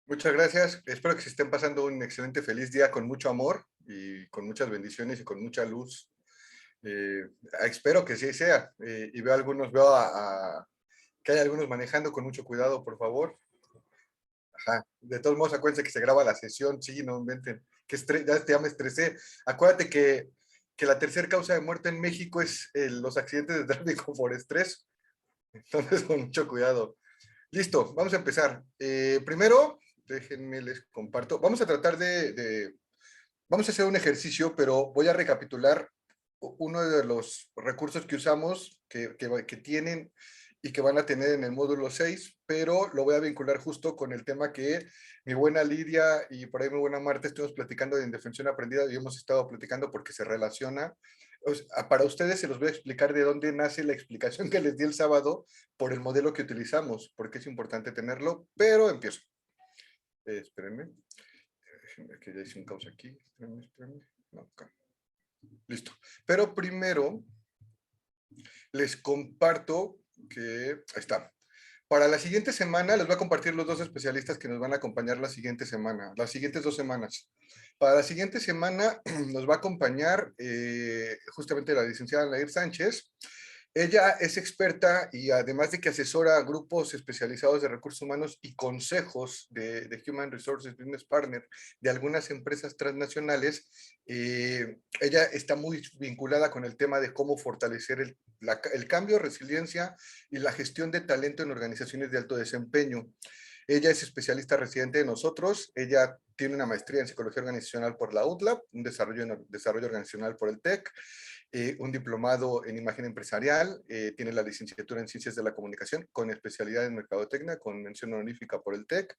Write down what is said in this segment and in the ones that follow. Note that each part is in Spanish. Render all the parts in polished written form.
Muchas gracias. Espero que se estén pasando un excelente, feliz día con mucho amor y con muchas bendiciones y con mucha luz. Eh, Espero que sí sea. Y que hay algunos manejando con mucho cuidado, por favor. Ajá. De todos modos, acuérdense que se graba la sesión. Sí, no inventen. Ya me estresé. Acuérdate que la tercera causa de muerte en México es los accidentes de tráfico por estrés. Entonces, con mucho cuidado. Listo, vamos a empezar. Primero, déjenme les comparto. Vamos a tratar vamos a hacer un ejercicio, pero voy a recapitular uno de los recursos que usamos, que tienen y que van a tener en el módulo 6, pero lo voy a vincular justo con el tema que mi buena Lidia y por ahí mi buena Marta estuvimos platicando de indefensión aprendida y hemos estado platicando porque se relaciona. Para ustedes se los voy a explicar de dónde nace la explicación que les di el sábado por el modelo que utilizamos, porque es importante tenerlo, pero empiezo. Espérenme, que ya hice un caos aquí. Espérenme. No, acá. Listo. Pero primero les comparto que, ahí está. Para la siguiente semana les voy a compartir los dos especialistas que nos van a acompañar la siguiente semana, las siguientes 2 semanas. Para la siguiente semana nos va a acompañar justamente la licenciada Nair Sánchez. Ella es experta y además de que asesora a grupos especializados de recursos humanos y consejos de Human Resources Business Partner de algunas empresas transnacionales, ella está muy vinculada con el tema de cómo fortalecer el cambio, resiliencia y la gestión de talento en organizaciones de alto desempeño. Ella es especialista residente de nosotros. Ella tiene una maestría en psicología organizacional por la UTLAB, un desarrollo organizacional por el TEC, un diplomado en imagen empresarial, tiene la licenciatura en ciencias de la comunicación con especialidad en mercadotecnia, con mención honorífica por el TEC,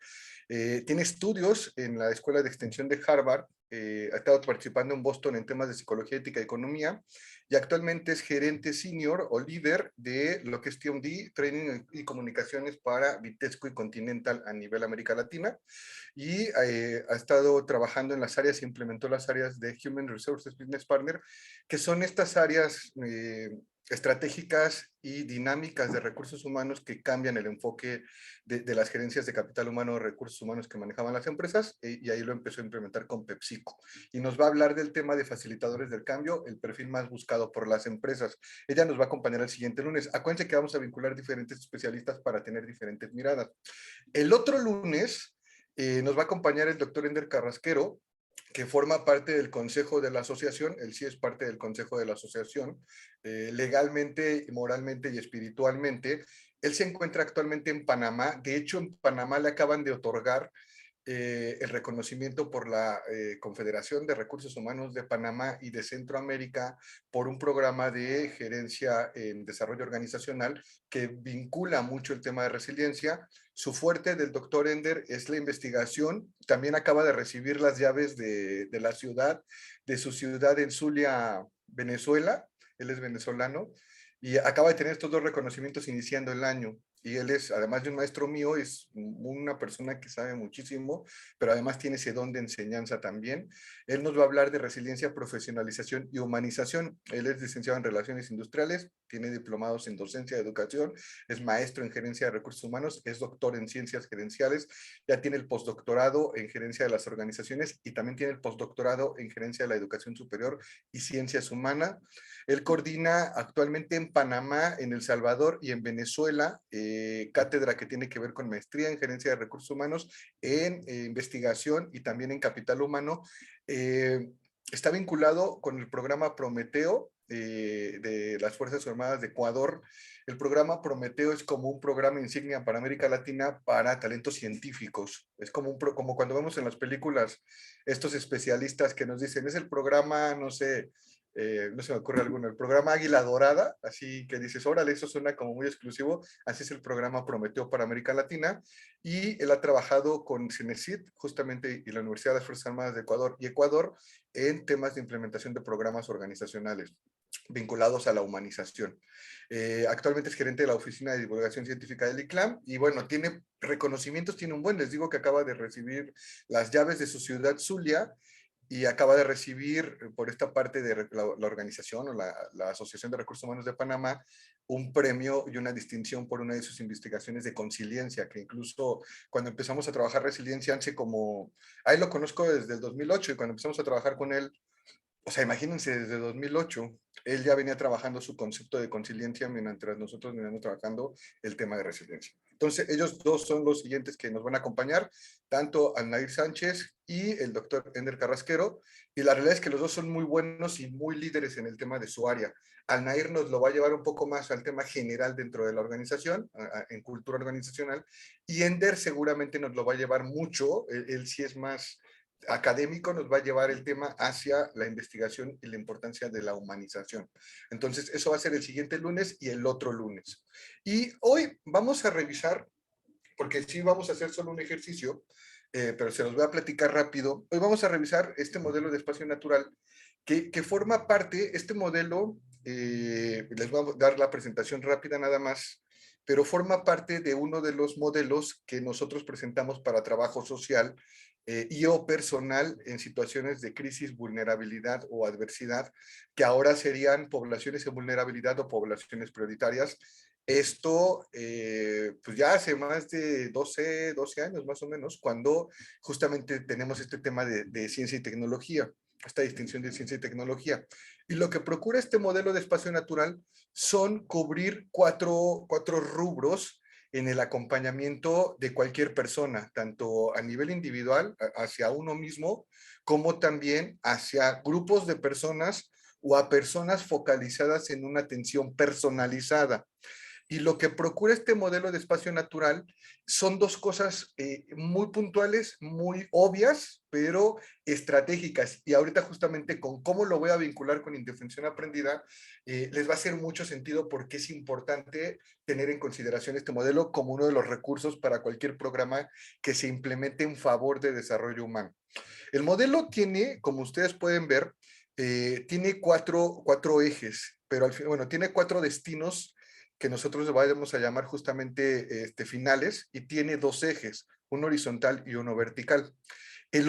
tiene estudios en la Escuela de Extensión de Harvard, ha estado participando en Boston en temas de psicología, ética y economía, y actualmente es gerente senior o líder de lo que es TMD, Training y Comunicaciones para Vitesco y Continental a nivel América Latina, y ha estado trabajando en las áreas, implementó las áreas de Human Resources Business Partner, que son estas áreas estratégicas y dinámicas de recursos humanos que cambian el enfoque de las gerencias de capital humano o recursos humanos que manejaban las empresas, y ahí lo empezó a implementar con PepsiCo. Y nos va a hablar del tema de facilitadores del cambio, el perfil más buscado por las empresas. Ella nos va a acompañar el siguiente lunes. Acuérdense que vamos a vincular diferentes especialistas para tener diferentes miradas. El otro lunes nos va a acompañar el doctor Ender Carrasquero, que forma parte del consejo de la asociación. Él sí es parte del consejo de la asociación, legalmente, moralmente y espiritualmente. Él se encuentra actualmente en Panamá. De hecho, en Panamá le acaban de otorgar el reconocimiento por la Confederación de Recursos Humanos de Panamá y de Centroamérica por un programa de gerencia en desarrollo organizacional que vincula mucho el tema de resiliencia. Su fuerte del doctor Ender es la investigación. También acaba de recibir las llaves de la ciudad, de su ciudad en Zulia, Venezuela. Él es venezolano y acaba de tener estos dos reconocimientos iniciando el año. Y él es, además de un maestro mío, es una persona que sabe muchísimo, pero además tiene ese don de enseñanza también. Él nos va a hablar de resiliencia, profesionalización y humanización. Él es licenciado en Relaciones Industriales, tiene diplomados en Docencia de Educación, es maestro en Gerencia de Recursos Humanos, es doctor en Ciencias Gerenciales, ya tiene el postdoctorado en Gerencia de las Organizaciones y también tiene el postdoctorado en Gerencia de la Educación Superior y Ciencias Humanas. Él coordina actualmente en Panamá, en El Salvador y en Venezuela, cátedra que tiene que ver con maestría en gerencia de recursos humanos, en investigación y también en capital humano. Está vinculado con el programa Prometeo de las Fuerzas Armadas de Ecuador. El programa Prometeo es como un programa insignia para América Latina para talentos científicos. Es como cuando vemos en las películas estos especialistas que nos dicen, es el programa, no sé, no se me ocurre alguno, el programa Águila Dorada, así que dices, órale, eso suena como muy exclusivo, así es el programa Prometeo para América Latina, y él ha trabajado con CENESID, justamente, y la Universidad de las Fuerzas Armadas de Ecuador, en temas de implementación de programas organizacionales vinculados a la humanización. Actualmente es gerente de la Oficina de Divulgación Científica del ICLAM, y bueno, tiene reconocimientos, tiene un buen, les digo que acaba de recibir las llaves de su ciudad Zulia, y acaba de recibir por esta parte de la organización o la Asociación de Recursos Humanos de Panamá un premio y una distinción por una de sus investigaciones de conciliencia, que incluso cuando empezamos a trabajar resiliencia, hace como, ahí lo conozco desde el 2008 y cuando empezamos a trabajar con él, o sea, imagínense, desde 2008, él ya venía trabajando su concepto de conciliencia mientras nosotros veníamos trabajando el tema de resiliencia. Entonces, ellos dos son los siguientes que nos van a acompañar, tanto Alnair Sánchez y el doctor Ender Carrasquero, y la realidad es que los dos son muy buenos y muy líderes en el tema de su área. Alnair nos lo va a llevar un poco más al tema general dentro de la organización, en cultura organizacional, y Ender seguramente nos lo va a llevar mucho, él sí es más académico, nos va a llevar el tema hacia la investigación y la importancia de la humanización. Entonces, eso va a ser el siguiente lunes y el otro lunes. Y hoy vamos a revisar, porque sí vamos a hacer solo un ejercicio, pero se los voy a platicar rápido. Hoy vamos a revisar este modelo de espacio natural que forma parte, este modelo, les voy a dar la presentación rápida nada más, pero forma parte de uno de los modelos que nosotros presentamos para trabajo social y o personal en situaciones de crisis, vulnerabilidad o adversidad, que ahora serían poblaciones en vulnerabilidad o poblaciones prioritarias. Esto, pues ya hace más de 12 años más o menos, cuando justamente tenemos este tema de ciencia y tecnología, esta distinción de ciencia y tecnología. Y lo que procura este modelo de espacio natural son cubrir cuatro rubros en el acompañamiento de cualquier persona, tanto a nivel individual, hacia uno mismo, como también hacia grupos de personas o a personas focalizadas en una atención personalizada. Y lo que procura este modelo de espacio natural son dos cosas muy puntuales, muy obvias, pero estratégicas. Y ahorita justamente con cómo lo voy a vincular con indefensión aprendida, les va a hacer mucho sentido porque es importante tener en consideración este modelo como uno de los recursos para cualquier programa que se implemente en favor de desarrollo humano. El modelo tiene, como ustedes pueden ver, tiene cuatro ejes, pero al fin, bueno, tiene cuatro destinos que nosotros vamos a llamar justamente finales, y tiene dos ejes, uno horizontal y uno vertical. El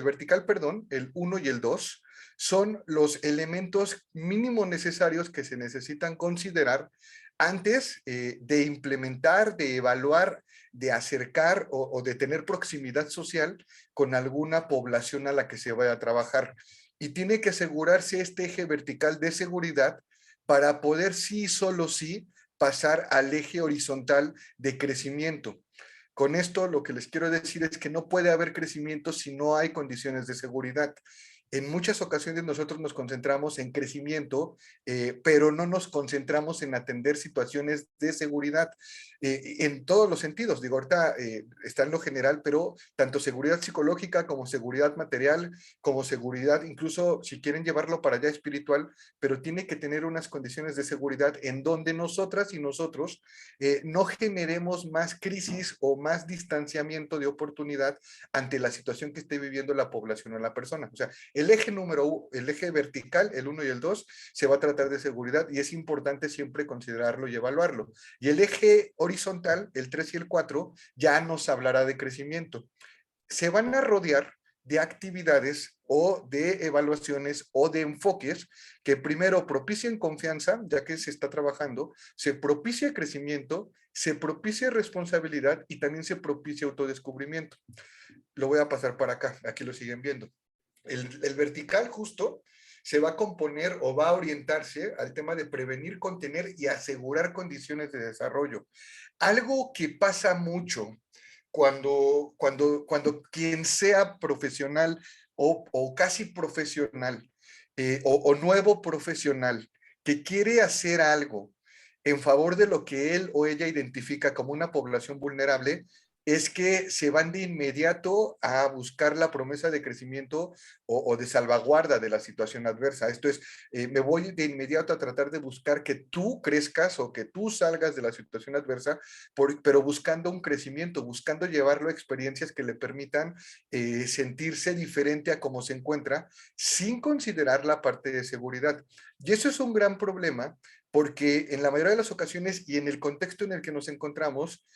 vertical, perdón, el 1 y el 2, son los elementos mínimos necesarios que se necesitan considerar antes de implementar, de evaluar, de acercar o de tener proximidad social con alguna población a la que se vaya a trabajar. Y tiene que asegurarse este eje vertical de seguridad para poder sí, solo sí, pasar al eje horizontal de crecimiento. Con esto lo que les quiero decir es que no puede haber crecimiento si no hay condiciones de seguridad. En muchas ocasiones nosotros nos concentramos en crecimiento, pero no nos concentramos en atender situaciones de seguridad en todos los sentidos. Digo, ahorita está en lo general, pero tanto seguridad psicológica como seguridad material, como seguridad, incluso si quieren llevarlo para allá espiritual, pero tiene que tener unas condiciones de seguridad en donde nosotras y nosotros no generemos más crisis o más distanciamiento de oportunidad ante la situación que esté viviendo la población o la persona. O sea, el eje vertical, el 1 y el 2, se va a tratar de seguridad y es importante siempre considerarlo y evaluarlo. Y el eje horizontal, el 3 y el 4, ya nos hablará de crecimiento. Se van a rodear de actividades o de evaluaciones o de enfoques que primero propicien confianza, ya que se está trabajando, se propicie crecimiento, se propicie responsabilidad y también se propicie autodescubrimiento. Lo voy a pasar para acá, aquí lo siguen viendo. El vertical justo se va a componer o va a orientarse al tema de prevenir, contener y asegurar condiciones de desarrollo. Algo que pasa mucho cuando quien sea profesional o casi profesional o nuevo profesional que quiere hacer algo en favor de lo que él o ella identifica como una población vulnerable, es que se van de inmediato a buscar la promesa de crecimiento o de salvaguarda de la situación adversa. Esto es, me voy de inmediato a tratar de buscar que tú crezcas o que tú salgas de la situación adversa, pero buscando un crecimiento, buscando llevarlo a experiencias que le permitan sentirse diferente a cómo se encuentra, sin considerar la parte de seguridad. Y eso es un gran problema porque en la mayoría de las ocasiones y en el contexto en el que nos encontramos,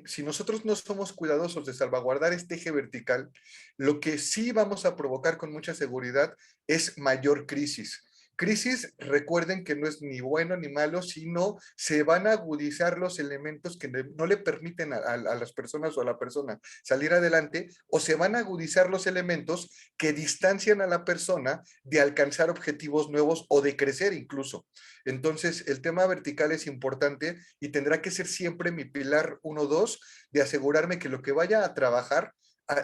si nosotros no somos cuidadosos de salvaguardar este eje vertical, lo que sí vamos a provocar con mucha seguridad es mayor crisis. Crisis, recuerden que no es ni bueno ni malo, sino se van a agudizar los elementos que no le permiten a las personas o a la persona salir adelante, o se van a agudizar los elementos que distancian a la persona de alcanzar objetivos nuevos o de crecer incluso. Entonces, el tema vertical es importante y tendrá que ser siempre mi pilar 1-2 de asegurarme que lo que vaya a trabajar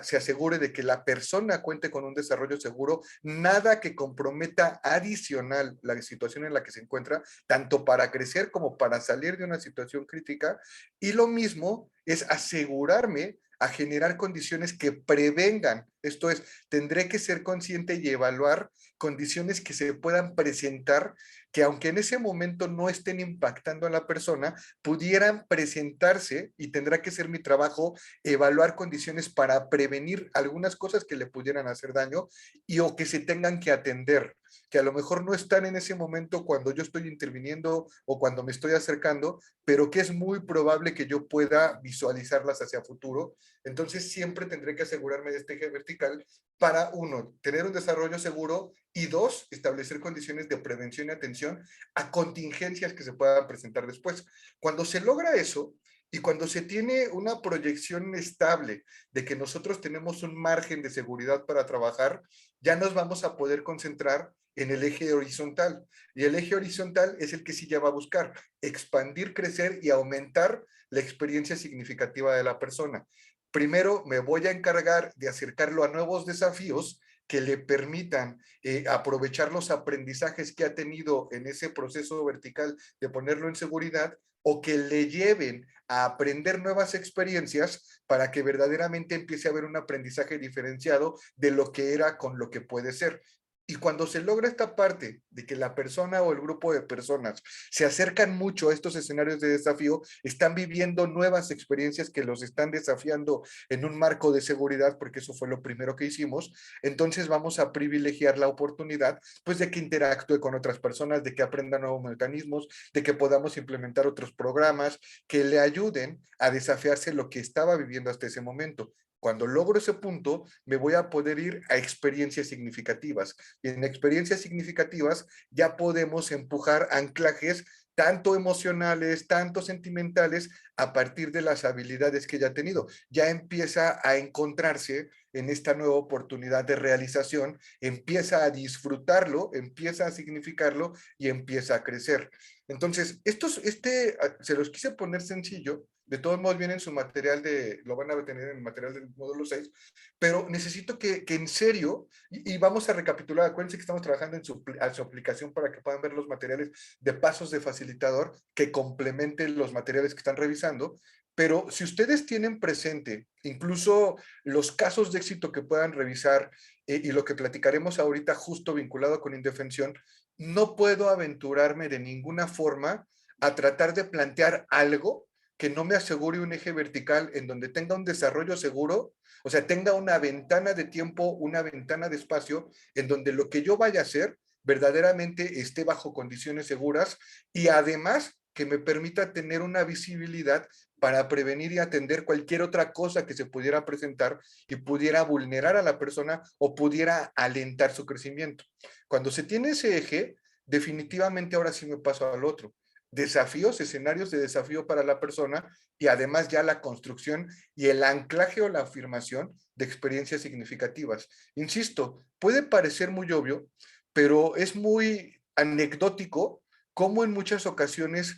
se asegure de que la persona cuente con un desarrollo seguro, nada que comprometa adicional la situación en la que se encuentra, tanto para crecer como para salir de una situación crítica. Y lo mismo es asegurarme a generar condiciones que prevengan. Esto es, tendré que ser consciente y evaluar condiciones que se puedan presentar, que aunque en ese momento no estén impactando a la persona, pudieran presentarse, y tendrá que ser mi trabajo evaluar condiciones para prevenir algunas cosas que le pudieran hacer daño y o que se tengan que atender, que a lo mejor no están en ese momento cuando yo estoy interviniendo o cuando me estoy acercando, pero que es muy probable que yo pueda visualizarlas hacia futuro. Entonces siempre tendré que asegurarme de este eje vertical para, uno, tener un desarrollo seguro, y dos, establecer condiciones de prevención y atención a contingencias que se puedan presentar después. Cuando se logra eso, y cuando se tiene una proyección estable de que nosotros tenemos un margen de seguridad para trabajar, ya nos vamos a poder concentrar en el eje horizontal. Y el eje horizontal es el que sí ya va a buscar expandir, crecer y aumentar la experiencia significativa de la persona. Primero me voy a encargar de acercarlo a nuevos desafíos que le permitan aprovechar los aprendizajes que ha tenido en ese proceso vertical de ponerlo en seguridad, o que le lleven a aprender nuevas experiencias para que verdaderamente empiece a haber un aprendizaje diferenciado de lo que era con lo que puede ser. Y cuando se logra esta parte de que la persona o el grupo de personas se acercan mucho a estos escenarios de desafío, están viviendo nuevas experiencias que los están desafiando en un marco de seguridad, porque eso fue lo primero que hicimos, entonces vamos a privilegiar la oportunidad pues de que interactúe con otras personas, de que aprenda nuevos mecanismos, de que podamos implementar otros programas que le ayuden a desafiarse lo que estaba viviendo hasta ese momento. Cuando logro ese punto, me voy a poder ir a experiencias significativas. Y en experiencias significativas ya podemos empujar anclajes tanto emocionales, tanto sentimentales, a partir de las habilidades que ya ha tenido. Ya empieza a encontrarse en esta nueva oportunidad de realización, empieza a disfrutarlo, empieza a significarlo y empieza a crecer. Entonces, se los quise poner sencillo, de todos modos viene en su material lo van a tener en el material del módulo 6, pero necesito que en serio, y vamos a recapitular, acuérdense que estamos trabajando en su aplicación para que puedan ver los materiales de pasos de facilitador que complementen los materiales que están revisando, pero si ustedes tienen presente incluso los casos de éxito que puedan revisar y lo que platicaremos ahorita justo vinculado con indefensión, no puedo aventurarme de ninguna forma a tratar de plantear algo que no me asegure un eje vertical en donde tenga un desarrollo seguro, o sea, tenga una ventana de tiempo, una ventana de espacio en donde lo que yo vaya a hacer verdaderamente esté bajo condiciones seguras, y además que me permita tener una visibilidad para prevenir y atender cualquier otra cosa que se pudiera presentar y pudiera vulnerar a la persona o pudiera alentar su crecimiento. Cuando se tiene ese eje, definitivamente ahora sí me paso al otro. Desafíos, escenarios de desafío para la persona, y además ya la construcción y el anclaje o la afirmación de experiencias significativas. Insisto, puede parecer muy obvio, pero es muy anecdótico cómo en muchas ocasiones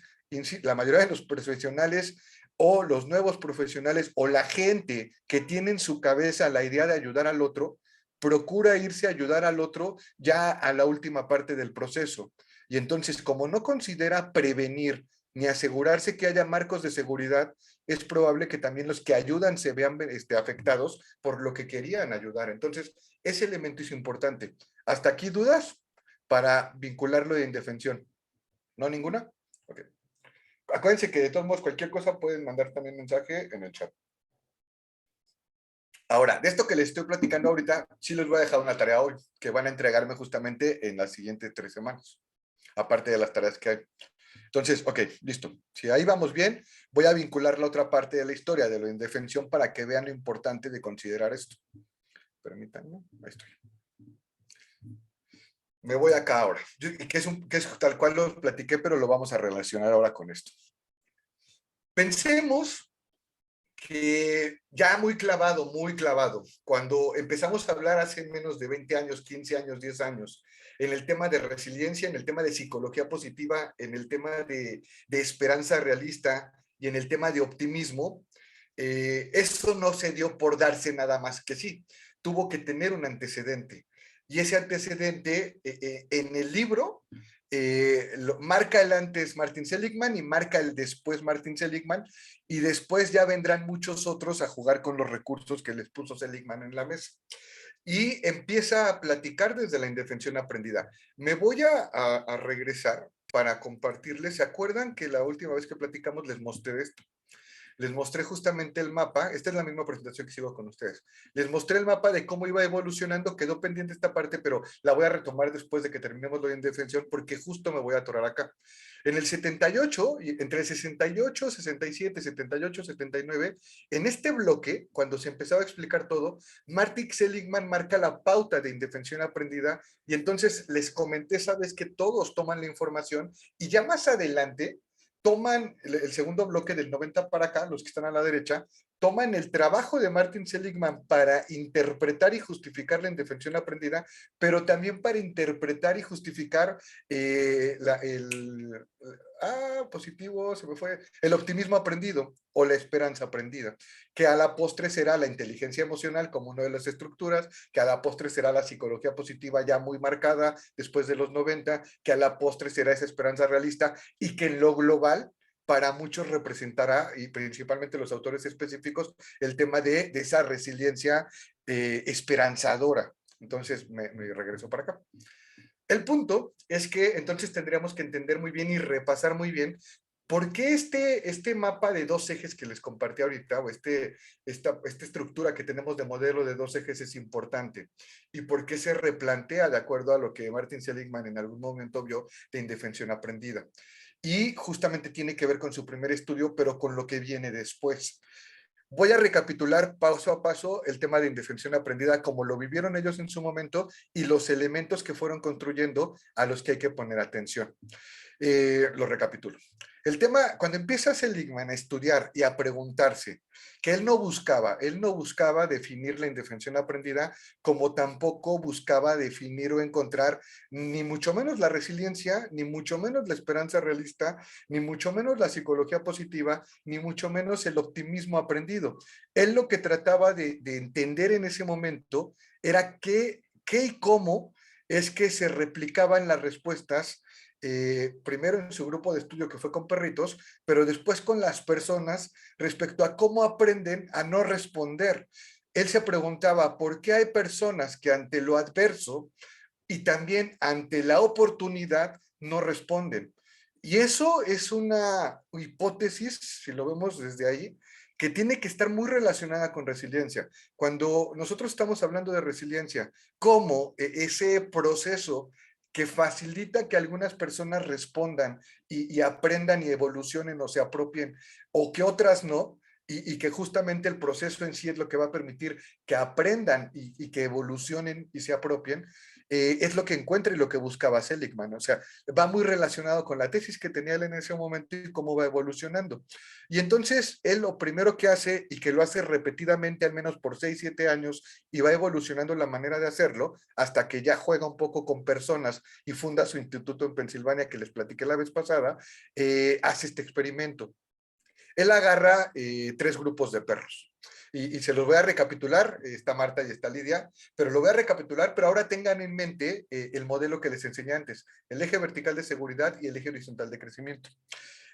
la mayoría de los profesionales o los nuevos profesionales o la gente que tiene en su cabeza la idea de ayudar al otro, procura irse a ayudar al otro ya a la última parte del proceso. Y entonces, como no considera prevenir ni asegurarse que haya marcos de seguridad, es probable que también los que ayudan se vean afectados por lo que querían ayudar. Entonces, ese elemento es importante. ¿Hasta aquí dudas para vincularlo de indefensión? ¿No ninguna? Ok. Acuérdense que de todos modos cualquier cosa pueden mandar también mensaje en el chat. Ahora, de esto que les estoy platicando ahorita, sí les voy a dejar una tarea hoy, que van a entregarme justamente en las siguientes 3 semanas, aparte de las tareas que hay. Entonces, ok, listo. Si ahí vamos bien, voy a vincular la otra parte de la historia de la indefensión para que vean lo importante de considerar esto. Permítanme, ahí estoy. Me voy acá ahora, que es tal cual lo platiqué, pero lo vamos a relacionar ahora con esto. Pensemos que ya muy clavado, cuando empezamos a hablar hace menos de 20 años, 15 años, 10 años, en el tema de resiliencia, en el tema de psicología positiva, en el tema de esperanza realista y en el tema de optimismo, eso no se dio por darse nada más que sí, tuvo que tener un antecedente. Y ese antecedente en el libro marca el antes Martin Seligman y marca el después Martin Seligman, y después ya vendrán muchos otros a jugar con los recursos que les puso Seligman en la mesa. Y empieza a platicar desde la indefensión aprendida. Me voy a regresar para compartirles. ¿Se acuerdan que la última vez que platicamos les mostré esto? Les mostré justamente el mapa, esta es la misma presentación que sigo con ustedes, les mostré el mapa de cómo iba evolucionando, quedó pendiente esta parte, pero la voy a retomar después de que terminemos lo de indefensión, porque justo me voy a atorar acá. En el 78, entre el 68, 67, 78, 79, en este bloque, cuando se empezaba a explicar todo, Martin Seligman marca la pauta de indefensión aprendida, y entonces les comenté, sabes, que todos toman la información, y ya más adelante, toman el segundo bloque del 90 para acá, los que están a la derecha, toman el trabajo de Martin Seligman para interpretar y justificar la indefensión aprendida, pero también para interpretar y justificar positivo, se me fue, el optimismo aprendido o la esperanza aprendida, que a la postre será la inteligencia emocional como una de las estructuras, que a la postre será la psicología positiva ya muy marcada después de los 90, que a la postre será esa esperanza realista, y que en lo global para muchos representará, y principalmente los autores específicos, el tema de esa resiliencia esperanzadora. Entonces me regreso para acá. El punto es que entonces tendríamos que entender muy bien y repasar muy bien por qué este mapa de dos ejes que les compartí ahorita, o esta estructura que tenemos de modelo de dos ejes es importante, y por qué se replantea de acuerdo a lo que Martin Seligman en algún momento vio de indefensión aprendida. Y justamente tiene que ver con su primer estudio, pero con lo que viene después. Voy a recapitular paso a paso el tema de indefensión aprendida, como lo vivieron ellos en su momento y los elementos que fueron construyendo a los que hay que poner atención. Lo recapitulo. El tema, cuando empieza Seligman a estudiar y a preguntarse, que él no buscaba definir la indefensión aprendida, como tampoco buscaba definir o encontrar ni mucho menos la resiliencia, ni mucho menos la esperanza realista, ni mucho menos la psicología positiva, ni mucho menos el optimismo aprendido. Él lo que trataba de entender en ese momento era qué y cómo es que se replicaban las respuestas primero en su grupo de estudio que fue con perritos, pero después con las personas respecto a cómo aprenden a no responder. Él se preguntaba por qué hay personas que ante lo adverso y también ante la oportunidad no responden. Y eso es una hipótesis, si lo vemos desde ahí, que tiene que estar muy relacionada con resiliencia. Cuando nosotros estamos hablando de resiliencia, cómo ese proceso que facilita que algunas personas respondan y aprendan y evolucionen o se apropien, o que otras no, y que justamente el proceso en sí es lo que va a permitir que aprendan y que evolucionen y se apropien, es lo que encuentra y lo que buscaba Seligman. O sea, va muy relacionado con la tesis que tenía él en ese momento y cómo va evolucionando. Y entonces, él lo primero que hace, y que lo hace repetidamente, al menos por 6, 7 años, y va evolucionando la manera de hacerlo, hasta que ya juega un poco con personas y funda su instituto en Pensilvania, que les platiqué la vez pasada, hace este experimento. Él agarra 3 grupos de perros. Y se los voy a recapitular, está Marta y está Lidia, pero lo voy a recapitular, pero ahora tengan en mente el modelo que les enseñé antes, el eje vertical de seguridad y el eje horizontal de crecimiento.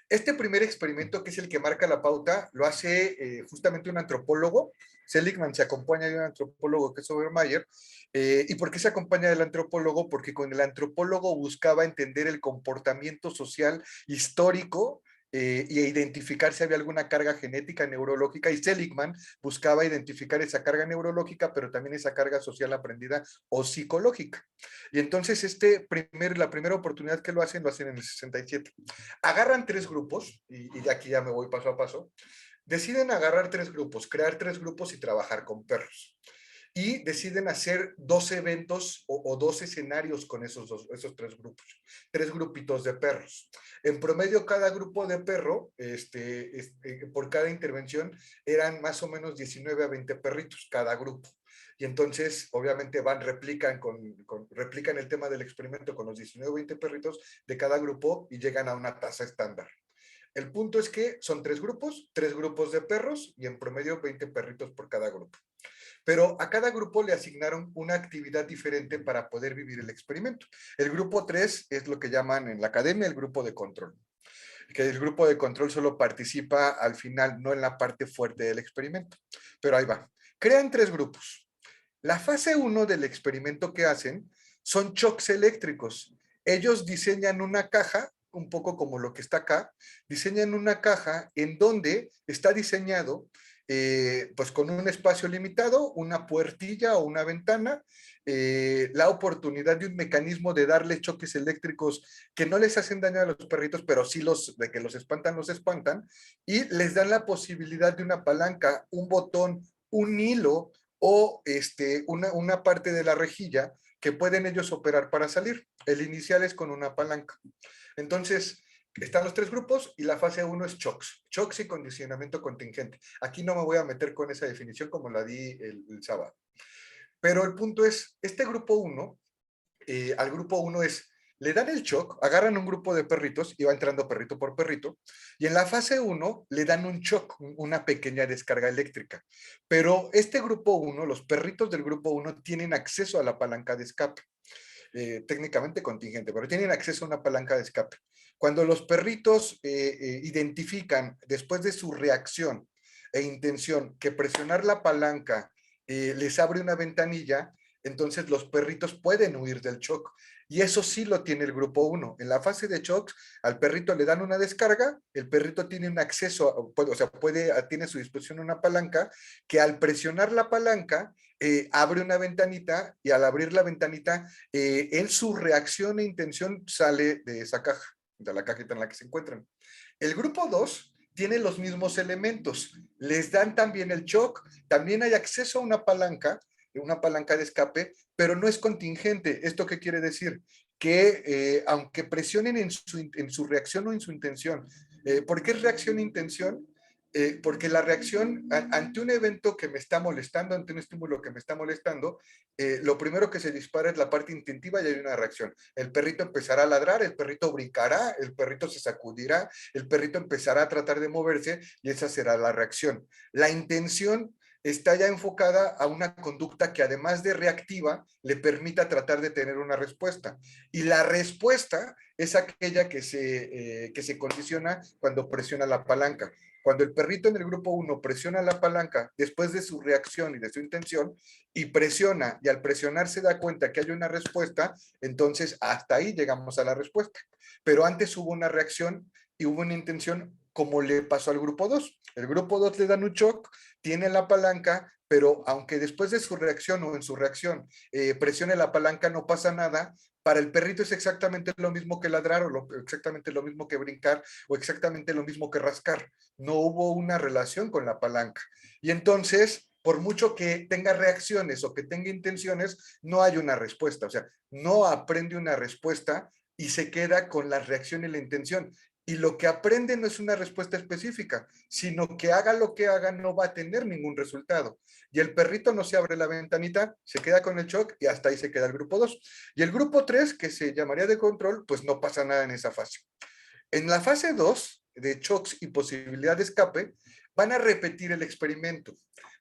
Este primer experimento, que es el que marca la pauta, lo hace justamente un antropólogo. Seligman se acompaña de un antropólogo que es Obermeyer. ¿Y por qué se acompaña del antropólogo? Porque con el antropólogo buscaba entender el comportamiento social histórico y identificar si había alguna carga genética neurológica, y Seligman buscaba identificar esa carga neurológica, pero también esa carga social aprendida o psicológica. Y entonces la primera oportunidad que lo hacen en el 67. Agarran 3 grupos, y de aquí ya me voy paso a paso, deciden agarrar 3 grupos, crear 3 grupos y trabajar con perros. Y deciden hacer 2 eventos o 2 escenarios con esos 3 grupos, 3 grupitos de perros. En promedio, cada grupo de perro, por cada intervención, eran más o menos 19 a 20 perritos cada grupo. Y entonces, obviamente, replican el tema del experimento con los 19 o 20 perritos de cada grupo y llegan a una tasa estándar. El punto es que son 3 grupos de perros y en promedio 20 perritos por cada grupo. Pero a cada grupo le asignaron una actividad diferente para poder vivir el experimento. El grupo 3 es lo que llaman en la academia el grupo de control, que el grupo de control solo participa al final, no en la parte fuerte del experimento. Pero ahí va. Crean 3 grupos. La fase 1 del experimento que hacen son shocks eléctricos. Ellos diseñan una caja, un poco como lo que está acá, diseñan una caja en donde está diseñado pues con un espacio limitado, una puertilla o una ventana, la oportunidad de un mecanismo de darle choques eléctricos que no les hacen daño a los perritos, pero sí de que los espantan, y les dan la posibilidad de una palanca, un botón, un hilo o una parte de la rejilla que pueden ellos operar para salir. El inicial es con una palanca. Entonces, están los 3 grupos y la fase 1 es shocks. Shocks y condicionamiento contingente. Aquí no me voy a meter con esa definición como la di el sábado. Pero el punto es, este grupo 1, al grupo 1 le dan el shock, agarran un grupo de perritos y va entrando perrito por perrito, y en la fase 1 le dan un shock, una pequeña descarga eléctrica. Pero este grupo 1, los perritos del grupo 1 tienen acceso a la palanca de escape. Técnicamente contingente, pero tienen acceso a una palanca de escape. Cuando los perritos identifican, después de su reacción e intención, que presionar la palanca les abre una ventanilla, entonces los perritos pueden huir del shock. Y eso sí lo tiene el grupo 1. En la fase de shocks, al perrito le dan una descarga, el perrito tiene un acceso, tiene a su disposición una palanca, que al presionar la palanca, abre una ventanita, y al abrir la ventanita, en su reacción e intención sale de esa caja, de la cajita en la que se encuentran. El grupo 2 tiene los mismos elementos, les dan también el shock, también hay acceso a una palanca de escape, pero no es contingente. ¿Esto qué quiere decir? Que aunque presionen en su reacción o en su intención, ¿por qué es reacción e intención? Porque la reacción ante un evento que me está molestando, ante un estímulo que me está molestando, lo primero que se dispara es la parte instintiva y hay una reacción. El perrito empezará a ladrar, el perrito brincará, el perrito se sacudirá, el perrito empezará a tratar de moverse y esa será la reacción. La intención está ya enfocada a una conducta que, además de reactiva, le permita tratar de tener una respuesta. Y la respuesta es aquella que se condiciona cuando presiona la palanca. Cuando el perrito en el grupo 1 presiona la palanca después de su reacción y de su intención, y presiona, y al presionar se da cuenta que hay una respuesta, entonces hasta ahí llegamos a la respuesta. Pero antes hubo una reacción y hubo una intención, como le pasó al grupo 2. El grupo 2 le dan un shock, tiene la palanca, pero aunque después de su reacción o en su reacción presione la palanca, no pasa nada. Para el perrito es exactamente lo mismo que ladrar, exactamente lo mismo que brincar, o exactamente lo mismo que rascar. No hubo una relación con la palanca. Y entonces, por mucho que tenga reacciones o que tenga intenciones, no hay una respuesta. O sea, no aprende una respuesta y se queda con la reacción y la intención. Y lo que aprende no es una respuesta específica, sino que haga lo que haga, no va a tener ningún resultado. Y el perrito no se abre la ventanita, se queda con el shock y hasta ahí se queda el grupo 2. Y el grupo 3, que se llamaría de control, pues no pasa nada en esa fase. En la fase 2, de shocks y posibilidad de escape, van a repetir el experimento,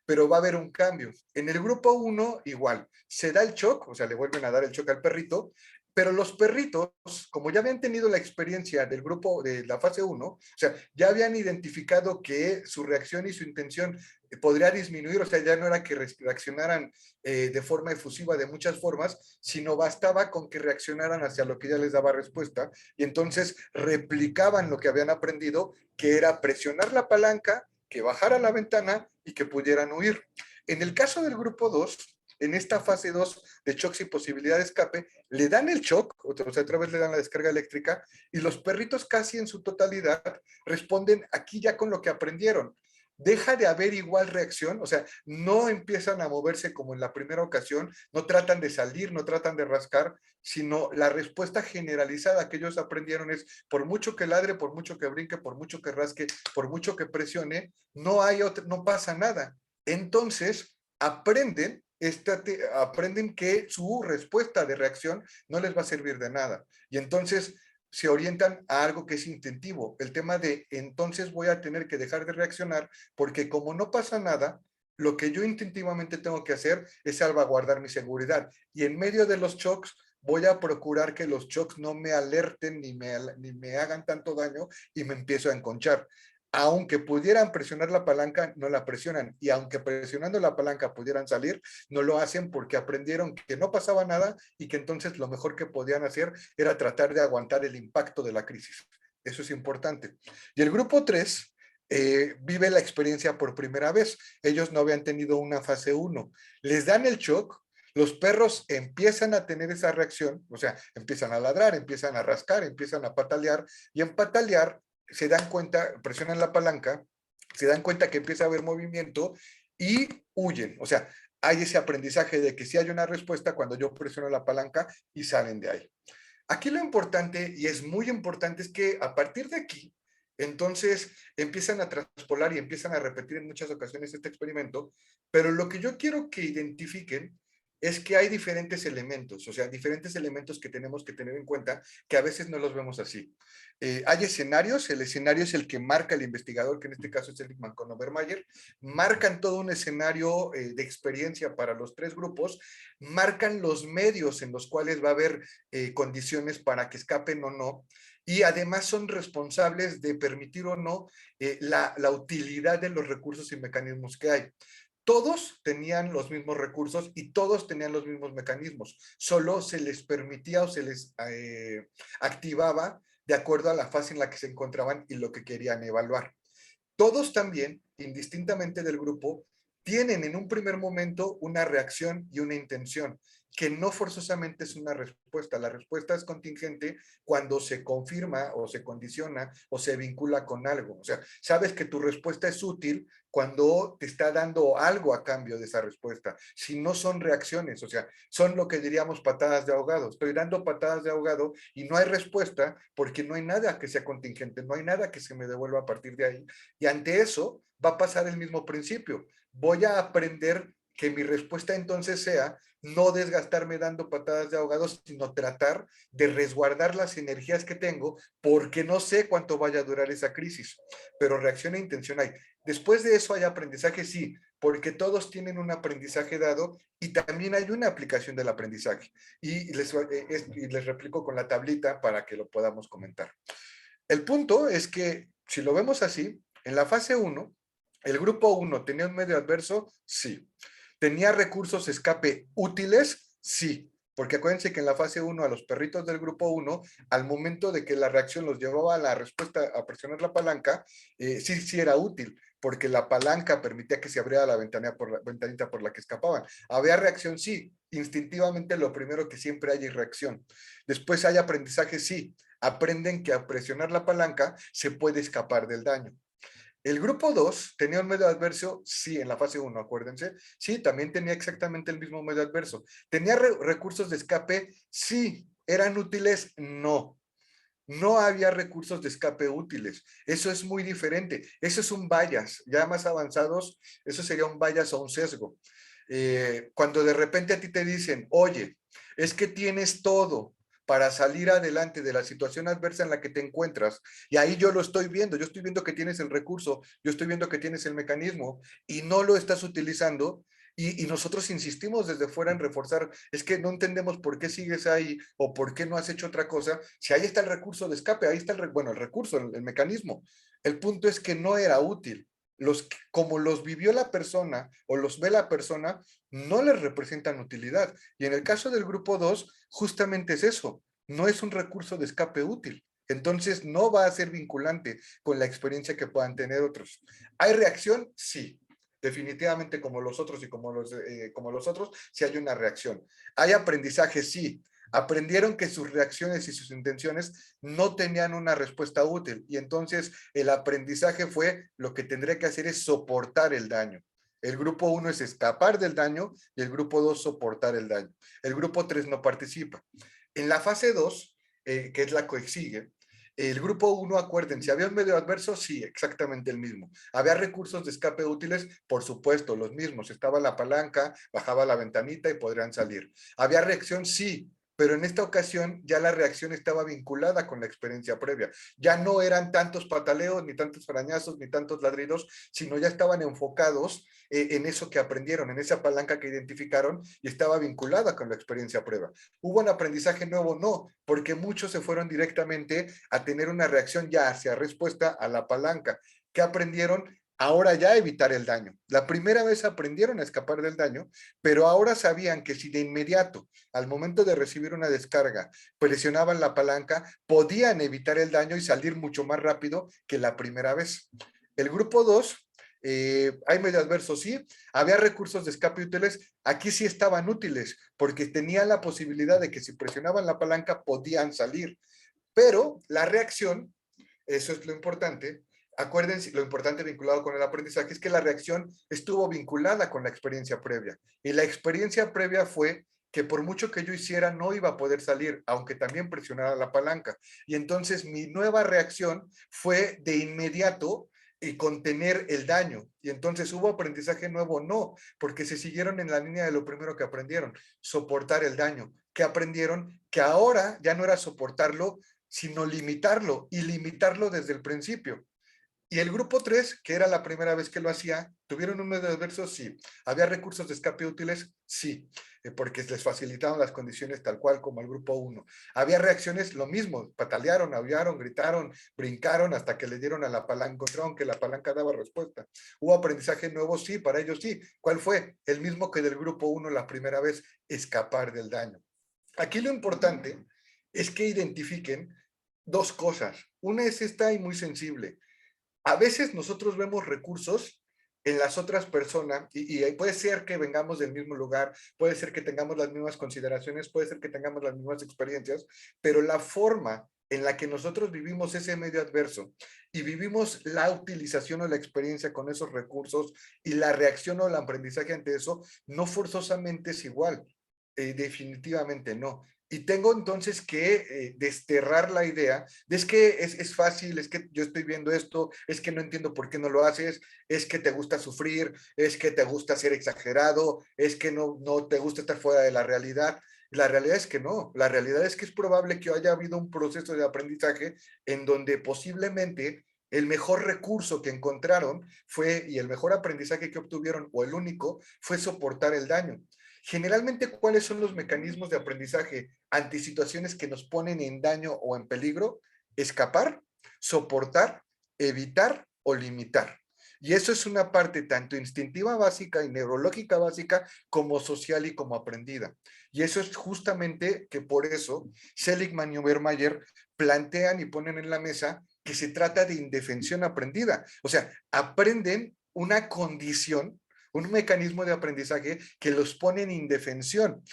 pero va a haber un cambio. En el grupo 1, igual, se da el shock, o sea, le vuelven a dar el shock al perrito, Pero los perritos, como ya habían tenido la experiencia del grupo de la fase 1, o sea, ya habían identificado que su reacción y su intención podría disminuir, o sea, ya no era que reaccionaran de forma efusiva de muchas formas, sino bastaba con que reaccionaran hacia lo que ya les daba respuesta, y entonces replicaban lo que habían aprendido, que era presionar la palanca, que bajara la ventana y que pudieran huir. En el caso del grupo 2, en esta fase 2 de shocks y posibilidad de escape, le dan el shock, o sea, otra vez le dan la descarga eléctrica, y los perritos casi en su totalidad responden aquí ya con lo que aprendieron. Deja de haber igual reacción, o sea, no empiezan a moverse como en la primera ocasión, no tratan de salir, no tratan de rascar, sino la respuesta generalizada que ellos aprendieron es, por mucho que ladre, por mucho que brinque, por mucho que rasque, por mucho que presione, no pasa nada. Entonces, aprenden que su respuesta de reacción no les va a servir de nada. Y entonces se orientan a algo que es instintivo. El tema de entonces voy a tener que dejar de reaccionar porque como no pasa nada, lo que yo instintivamente tengo que hacer es salvaguardar mi seguridad. Y en medio de los shocks voy a procurar que los shocks no me alerten ni me hagan tanto daño y me empiezo a enconchar. Aunque pudieran presionar la palanca, no la presionan. Y aunque presionando la palanca pudieran salir, no lo hacen porque aprendieron que no pasaba nada y que entonces lo mejor que podían hacer era tratar de aguantar el impacto de la crisis. Eso es importante. Y el grupo 3 vive la experiencia por primera vez. Ellos no habían tenido una fase 1. Les dan el shock, los perros empiezan a tener esa reacción, o sea, empiezan a ladrar, empiezan a rascar, empiezan a patalear, y en patalear se dan cuenta, presionan la palanca, se dan cuenta que empieza a haber movimiento y huyen. O sea, hay ese aprendizaje de que si hay una respuesta cuando yo presiono la palanca y salen de ahí. Aquí lo importante, y es muy importante, es que a partir de aquí, entonces empiezan a traspolar y empiezan a repetir en muchas ocasiones este experimento, pero lo que yo quiero que identifiquen es que hay diferentes elementos, o sea, diferentes elementos que tenemos que tener en cuenta que a veces no los vemos así. Hay escenarios, el escenario es el que marca el investigador, que en este caso es Seligman con Obermayer, marcan todo un escenario de experiencia para los tres grupos, marcan los medios en los cuales va a haber condiciones para que escapen o no, y además son responsables de permitir o no la utilidad de los recursos y mecanismos que hay. Todos tenían los mismos recursos y todos tenían los mismos mecanismos, solo se les permitía o se les activaba de acuerdo a la fase en la que se encontraban y lo que querían evaluar. Todos también, indistintamente del grupo, tienen en un primer momento una reacción y una intención, que no forzosamente es una respuesta. La respuesta es contingente cuando se confirma o se condiciona o se vincula con algo. O sea, sabes que tu respuesta es útil cuando te está dando algo a cambio de esa respuesta. Si no son reacciones, o sea, son lo que diríamos patadas de ahogado. Estoy dando patadas de ahogado y no hay respuesta porque no hay nada que sea contingente, no hay nada que se me devuelva a partir de ahí. Y ante eso va a pasar el mismo principio. Voy a aprender que mi respuesta entonces sea no desgastarme dando patadas de ahogados, sino tratar de resguardar las energías que tengo porque no sé cuánto vaya a durar esa crisis. Pero reacción e intención hay. Después de eso hay aprendizaje, sí, porque todos tienen un aprendizaje dado y también hay una aplicación del aprendizaje. Y les replico con la tablita para que lo podamos comentar. El punto es que si lo vemos así, en la fase 1, el grupo 1 tenía un medio adverso, sí. ¿Tenía recursos escape útiles? Sí. Porque acuérdense que en la fase 1 a los perritos del grupo 1, al momento de que la reacción los llevaba a la respuesta a presionar la palanca, sí era útil, porque la palanca permitía que se abriera la ventanita por la que escapaban. ¿Había reacción? Sí. Instintivamente lo primero que siempre hay es reacción. Después hay aprendizaje, sí. Aprenden que al presionar la palanca se puede escapar del daño. El grupo 2 tenía un medio adverso, sí, en la fase 1, acuérdense. Sí, también tenía exactamente el mismo medio adverso. ¿Tenía recursos de escape? Sí. ¿Eran útiles? No. No había recursos de escape útiles. Eso es muy diferente. Eso es un bias. Ya más avanzados, eso sería un bias o un sesgo. Cuando de repente a ti te dicen, oye, es que tienes todo para salir adelante de la situación adversa en la que te encuentras, y ahí yo lo estoy viendo, yo estoy viendo que tienes el recurso, yo estoy viendo que tienes el mecanismo y no lo estás utilizando, Y nosotros insistimos desde fuera en reforzar, es que no entendemos por qué sigues ahí o por qué no has hecho otra cosa. Si ahí está el recurso de escape, ahí está bueno, el recurso, el mecanismo. El punto es que no era útil. Como los vivió la persona o los ve la persona, no les representan utilidad. Y en el caso del grupo 2, justamente es eso, no es un recurso de escape útil. Entonces no va a ser vinculante con la experiencia que puedan tener otros. ¿Hay reacción? Sí. Definitivamente como los otros y como los otros, sí hay una reacción. ¿Hay aprendizaje? Sí. Aprendieron que sus reacciones y sus intenciones no tenían una respuesta útil y entonces el aprendizaje fue lo que tendré que hacer es soportar el daño. El grupo 1 es escapar del daño y el grupo 2 soportar el daño. El grupo 3 no participa. En la fase 2, que es la que sigue, el grupo 1, acuérdense, ¿había un medio adverso? Sí, exactamente el mismo. ¿Había recursos de escape útiles? Por supuesto, los mismos. Estaba la palanca, bajaba la ventanita y podrían salir. ¿Había reacción? Sí, pero en esta ocasión ya la reacción estaba vinculada con la experiencia previa. Ya no eran tantos pataleos, ni tantos arañazos, ni tantos ladridos, sino ya estaban enfocados en eso que aprendieron, en esa palanca que identificaron y estaba vinculada con la experiencia previa. ¿Hubo un aprendizaje nuevo? No, porque muchos se fueron directamente a tener una reacción ya hacia respuesta a la palanca. ¿Qué aprendieron? Ahora ya evitar el daño. La primera vez aprendieron a escapar del daño, pero ahora sabían que si de inmediato, al momento de recibir una descarga, presionaban la palanca, podían evitar el daño y salir mucho más rápido que la primera vez. El grupo 2, hay medio adversos, sí, había recursos de escape útiles, aquí sí estaban útiles, porque tenían la posibilidad de que si presionaban la palanca podían salir, pero la reacción, eso es lo importante. Acuérdense, lo importante vinculado con el aprendizaje es que la reacción estuvo vinculada con la experiencia previa. Y la experiencia previa fue que por mucho que yo hiciera no iba a poder salir, aunque también presionara la palanca. Y entonces mi nueva reacción fue de inmediato y contener el daño. Y entonces hubo aprendizaje nuevo, no, porque se siguieron en la línea de lo primero que aprendieron, soportar el daño. Que aprendieron que ahora ya no era soportarlo, sino limitarlo y limitarlo desde el principio. Y el grupo 3, que era la primera vez que lo hacía, ¿tuvieron un medio adverso? Sí. ¿Había recursos de escape útiles? Sí, porque les facilitaron las condiciones tal cual como el grupo 1. ¿Había reacciones? Lo mismo, patalearon, aullaron, gritaron, brincaron hasta que le dieron a la palanca, encontraron que la palanca daba respuesta. ¿Hubo aprendizaje nuevo? Sí, para ellos sí. ¿Cuál fue? El mismo que del grupo 1 la primera vez, escapar del daño. Aquí lo importante es que identifiquen dos cosas. Una es esta y muy sensible. A veces nosotros vemos recursos en las otras personas y puede ser que vengamos del mismo lugar, puede ser que tengamos las mismas consideraciones, puede ser que tengamos las mismas experiencias, pero la forma en la que nosotros vivimos ese medio adverso y vivimos la utilización o la experiencia con esos recursos y la reacción o el aprendizaje ante eso, no forzosamente es igual. Definitivamente no. Y tengo entonces que desterrar la idea de es que es fácil, es que yo estoy viendo esto, es que no entiendo por qué no lo haces, es que te gusta sufrir, es que te gusta ser exagerado, es que no te gusta estar fuera de la realidad. La realidad es que no, la realidad es que es probable que haya habido un proceso de aprendizaje en donde posiblemente el mejor recurso que encontraron fue, y el mejor aprendizaje que obtuvieron, o el único, fue soportar el daño. Generalmente, ¿cuáles son los mecanismos de aprendizaje ante situaciones que nos ponen en daño o en peligro? Escapar, soportar, evitar o limitar. Y eso es una parte tanto instintiva básica y neurológica básica como social y como aprendida. Y eso es justamente que por eso Seligman y Obermayer plantean y ponen en la mesa que se trata de indefensión aprendida. O sea, aprenden una condición, un mecanismo de aprendizaje que los pone en indefensión.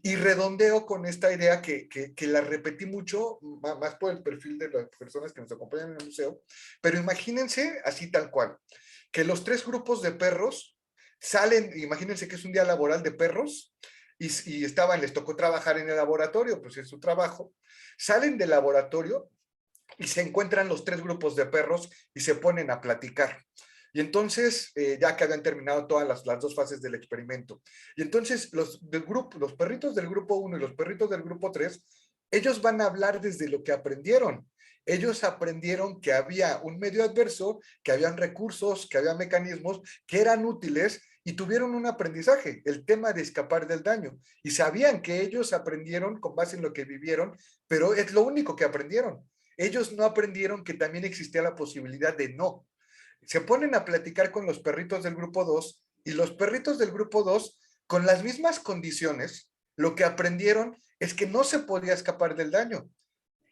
Y redondeo con esta idea que la repetí mucho, más por el perfil de las personas que nos acompañan en el museo, pero imagínense así tal cual, que los tres grupos de perros salen, imagínense que es un día laboral de perros, y estaban, les tocó trabajar en el laboratorio, pues es su trabajo, salen del laboratorio y se encuentran los tres grupos de perros y se ponen a platicar. Y entonces, ya que habían terminado todas las dos fases del experimento, y entonces los perritos del grupo 1 y los perritos del grupo 3, ellos van a hablar desde lo que aprendieron. Ellos aprendieron que había un medio adverso, que habían recursos, que había mecanismos que eran útiles y tuvieron un aprendizaje, el tema de escapar del daño. Y sabían que ellos aprendieron con base en lo que vivieron, pero es lo único que aprendieron. Ellos no aprendieron que también existía la posibilidad de no. Se ponen a platicar con los perritos del grupo 2 y los perritos del grupo 2, con las mismas condiciones, lo que aprendieron es que no se podía escapar del daño.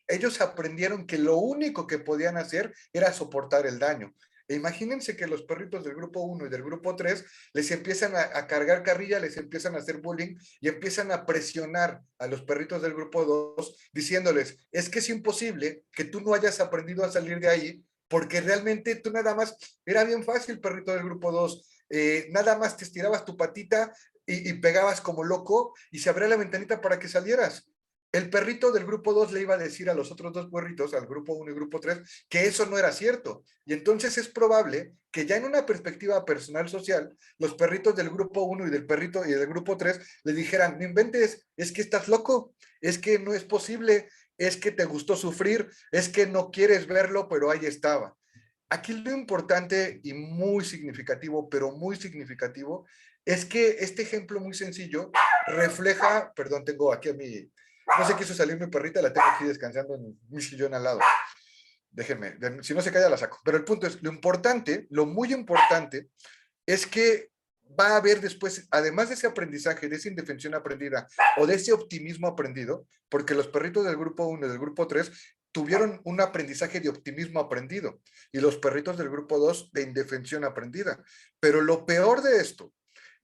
Ellos aprendieron que lo único que podían hacer era soportar el daño. E imagínense que los perritos del grupo 1 y del grupo 3 les empiezan a cargar carrilla, les empiezan a hacer bullying y empiezan a presionar a los perritos del grupo 2 diciéndoles, es que es imposible que tú no hayas aprendido a salir de ahí porque realmente tú nada más, era bien fácil, perrito del grupo 2, nada más te estirabas tu patita y pegabas como loco y se abría la ventanita para que salieras. El perrito del grupo 2 le iba a decir a los otros dos perritos, al grupo 1 y grupo 3, que eso no era cierto. Y entonces es probable que ya en una perspectiva personal social, los perritos del grupo 1 y del perrito y del grupo 3 le dijeran, no inventes, es que estás loco, es que no es posible, es que te gustó sufrir, es que no quieres verlo, pero ahí estaba. Aquí lo importante y muy significativo, pero muy significativo, es que este ejemplo muy sencillo refleja, perdón, tengo aquí a mi, no sé, quiso salir mi perrita, la tengo aquí descansando en mi sillón al lado. Déjenme, si no se calla la saco. Pero el punto es, lo importante, lo muy importante, es que va a haber después, además de ese aprendizaje, de esa indefensión aprendida o de ese optimismo aprendido, porque los perritos del grupo 1 y del grupo 3 tuvieron un aprendizaje de optimismo aprendido y los perritos del grupo 2 de indefensión aprendida. Pero lo peor de esto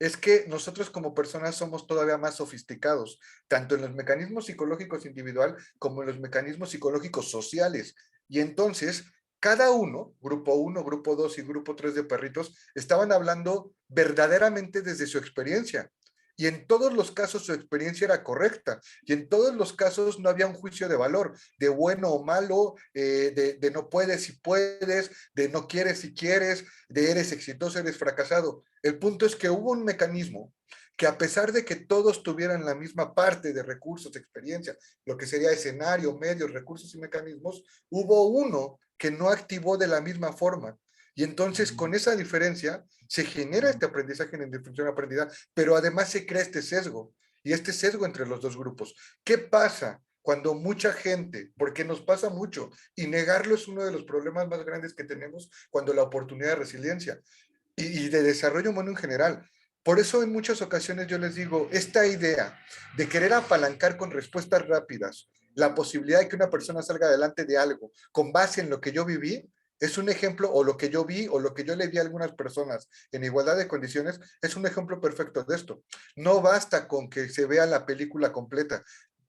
es que nosotros como personas somos todavía más sofisticados, tanto en los mecanismos psicológicos individual como en los mecanismos psicológicos sociales. Y entonces, cada uno, grupo 1, grupo 2 y grupo 3 de perritos, estaban hablando verdaderamente desde su experiencia. Y en todos los casos su experiencia era correcta. Y en todos los casos no había un juicio de valor, de bueno o malo, de no puedes si puedes, de no quieres si quieres, de eres exitoso, eres fracasado. El punto es que hubo un mecanismo que a pesar de que todos tuvieran la misma parte de recursos, experiencia, lo que sería escenario, medios, recursos y mecanismos, hubo uno que no activó de la misma forma. Y entonces con esa diferencia se genera este aprendizaje en indefensión aprendida, pero además se crea este sesgo, y este sesgo entre los dos grupos. ¿Qué pasa cuando mucha gente, porque nos pasa mucho, y negarlo es uno de los problemas más grandes que tenemos cuando la oportunidad de resiliencia y de desarrollo humano en general? Por eso en muchas ocasiones yo les digo, esta idea de querer apalancar con respuestas rápidas la posibilidad de que una persona salga adelante de algo con base en lo que yo viví, es un ejemplo, o lo que yo vi, o lo que yo le vi a algunas personas en igualdad de condiciones, es un ejemplo perfecto de esto. No basta con que se vea la película completa,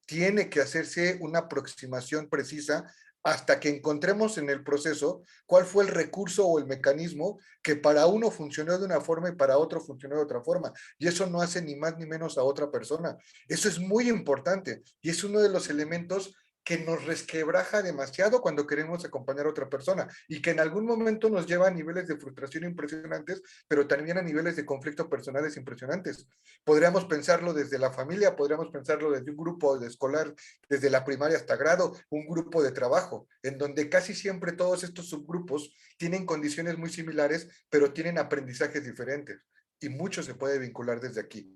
tiene que hacerse una aproximación precisa hasta que encontremos en el proceso cuál fue el recurso o el mecanismo que para uno funcionó de una forma y para otro funcionó de otra forma. Y eso no hace ni más ni menos a otra persona. Eso es muy importante y es uno de los elementos que nos resquebraja demasiado cuando queremos acompañar a otra persona y que en algún momento nos lleva a niveles de frustración impresionantes, pero también a niveles de conflicto personales impresionantes. Podríamos pensarlo desde la familia, podríamos pensarlo desde un grupo de escolar, desde la primaria hasta grado, un grupo de trabajo, en donde casi siempre todos estos subgrupos tienen condiciones muy similares, pero tienen aprendizajes diferentes. Y mucho se puede vincular desde aquí.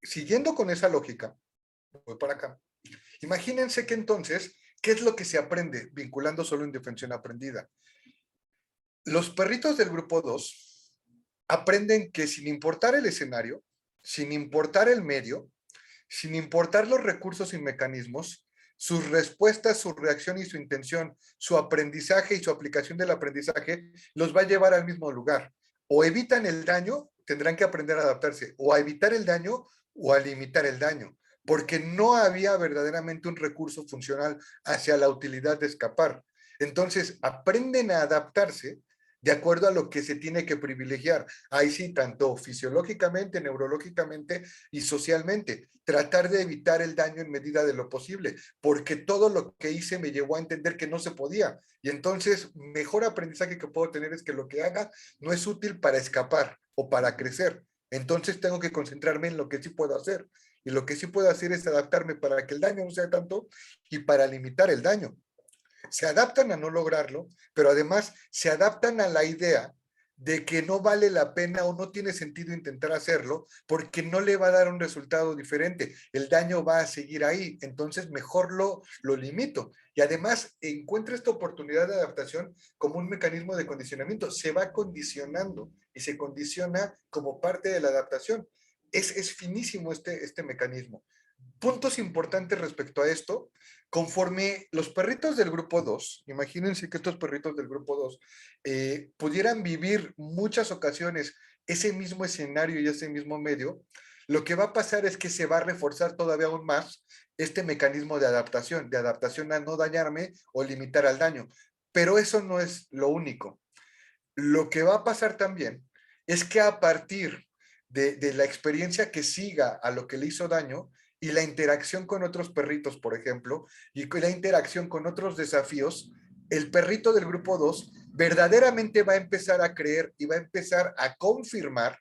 Siguiendo con esa lógica, voy para acá. Imagínense que entonces, ¿qué es lo que se aprende vinculando solo indefensión aprendida? Los perritos del grupo 2 aprenden que sin importar el escenario, sin importar el medio, sin importar los recursos y mecanismos, sus respuestas, su reacción y su intención, su aprendizaje y su aplicación del aprendizaje los va a llevar al mismo lugar. O evitan el daño, tendrán que aprender a adaptarse, o a evitar el daño o a limitar el daño, porque no había verdaderamente un recurso funcional hacia la utilidad de escapar. Entonces, aprenden a adaptarse de acuerdo a lo que se tiene que privilegiar. Ahí sí, tanto fisiológicamente, neurológicamente y socialmente. Tratar de evitar el daño en medida de lo posible, porque todo lo que hice me llevó a entender que no se podía. Y entonces, mejor aprendizaje que puedo tener es que lo que haga no es útil para escapar o para crecer. Entonces tengo que concentrarme en lo que sí puedo hacer. Y lo que sí puedo hacer es adaptarme para que el daño no sea tanto y para limitar el daño. Se adaptan a no lograrlo, pero además se adaptan a la idea de que no vale la pena o no tiene sentido intentar hacerlo porque no le va a dar un resultado diferente. El daño va a seguir ahí, entonces mejor lo limito. Y además encuentra esta oportunidad de adaptación como un mecanismo de condicionamiento. Se va condicionando y se condiciona como parte de la adaptación. Es finísimo este mecanismo. Puntos importantes respecto a esto, conforme los perritos del grupo 2, imagínense que estos perritos del grupo 2 pudieran vivir muchas ocasiones ese mismo escenario y ese mismo medio, lo que va a pasar es que se va a reforzar todavía aún más este mecanismo de adaptación a no dañarme o limitar al daño. Pero eso no es lo único. Lo que va a pasar también es que a partir de la experiencia que siga a lo que le hizo daño y la interacción con otros perritos, por ejemplo, y la interacción con otros desafíos, el perrito del grupo 2 verdaderamente va a empezar a creer y va a empezar a confirmar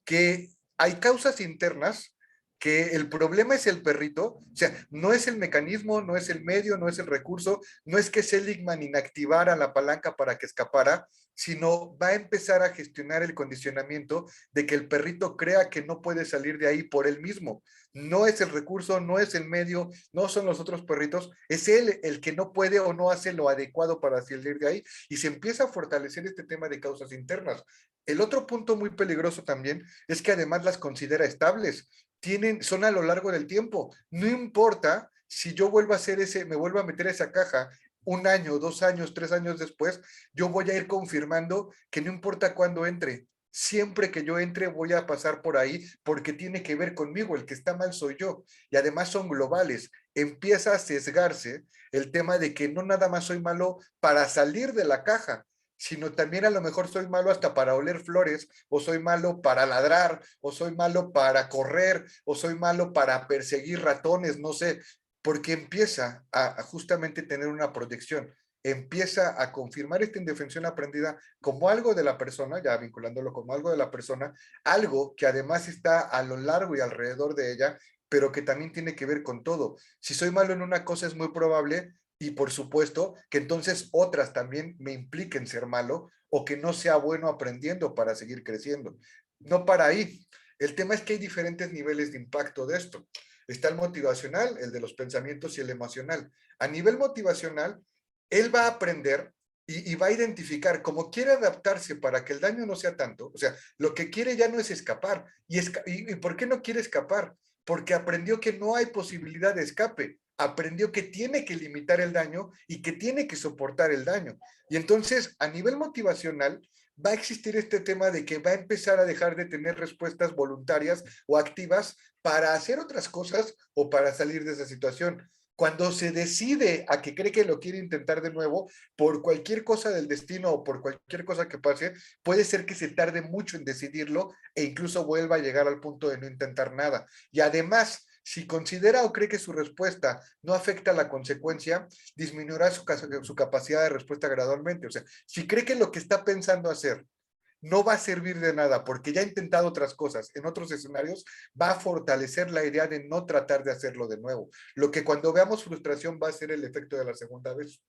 que hay causas internas, que el problema es el perrito, o sea, no es el mecanismo, no es el medio, no es el recurso, no es que Seligman inactivara la palanca para que escapara, sino va a empezar a gestionar el condicionamiento de que el perrito crea que no puede salir de ahí por él mismo. No es el recurso, no es el medio, no son los otros perritos, es él el que no puede o no hace lo adecuado para salir de ahí y se empieza a fortalecer este tema de causas internas. El otro punto muy peligroso también es que además las considera estables, son a lo largo del tiempo. No importa si yo vuelvo a hacer me vuelvo a meter esa caja un año, 2 años, 3 años después, yo voy a ir confirmando que no importa cuándo entre, siempre que yo entre voy a pasar por ahí porque tiene que ver conmigo, el que está mal soy yo. Y además son globales. Empieza a sesgarse el tema de que no nada más soy malo para salir de la caja, sino también a lo mejor soy malo hasta para oler flores, o soy malo para ladrar, o soy malo para correr, o soy malo para perseguir ratones, no sé, porque empieza a justamente tener una proyección, empieza a confirmar esta indefensión aprendida como algo de la persona, ya vinculándolo como algo de la persona, algo que además está a lo largo y alrededor de ella, pero que también tiene que ver con todo. Si soy malo en una cosa es muy probable y por supuesto que entonces otras también me impliquen ser malo o que no sea bueno aprendiendo para seguir creciendo. No para ahí. El tema es que hay diferentes niveles de impacto de esto. Está el motivacional, el de los pensamientos y el emocional. A nivel motivacional, él va a aprender y va a identificar cómo quiere adaptarse para que el daño no sea tanto. O sea, lo que quiere ya no es escapar. ¿Y por qué no quiere escapar? Porque aprendió que no hay posibilidad de escape, aprendió que tiene que limitar el daño y que tiene que soportar el daño. Y entonces, a nivel motivacional, va a existir este tema de que va a empezar a dejar de tener respuestas voluntarias o activas para hacer otras cosas o para salir de esa situación. Cuando se decide a que cree que lo quiere intentar de nuevo, por cualquier cosa del destino o por cualquier cosa que pase, puede ser que se tarde mucho en decidirlo e incluso vuelva a llegar al punto de no intentar nada. Y además, si considera o cree que su respuesta no afecta a la consecuencia, disminuirá su capacidad de respuesta gradualmente. O sea, si cree que lo que está pensando hacer no va a servir de nada porque ya ha intentado otras cosas en otros escenarios, va a fortalecer la idea de no tratar de hacerlo de nuevo. Lo que cuando veamos frustración va a ser el efecto de la segunda vez.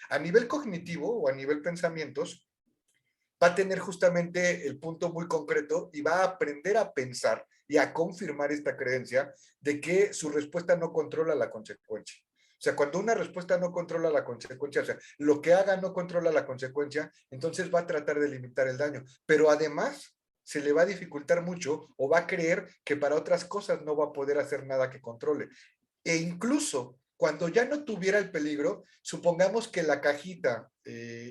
A nivel cognitivo o a nivel pensamientos, va a tener justamente el punto muy concreto y va a aprender a pensar y a confirmar esta creencia de que su respuesta no controla la consecuencia. O sea, cuando una respuesta no controla la consecuencia, o sea, lo que haga no controla la consecuencia, entonces va a tratar de limitar el daño. Pero además, se le va a dificultar mucho o va a creer que para otras cosas no va a poder hacer nada que controle. E incluso cuando ya no tuviera el peligro, supongamos que la cajita,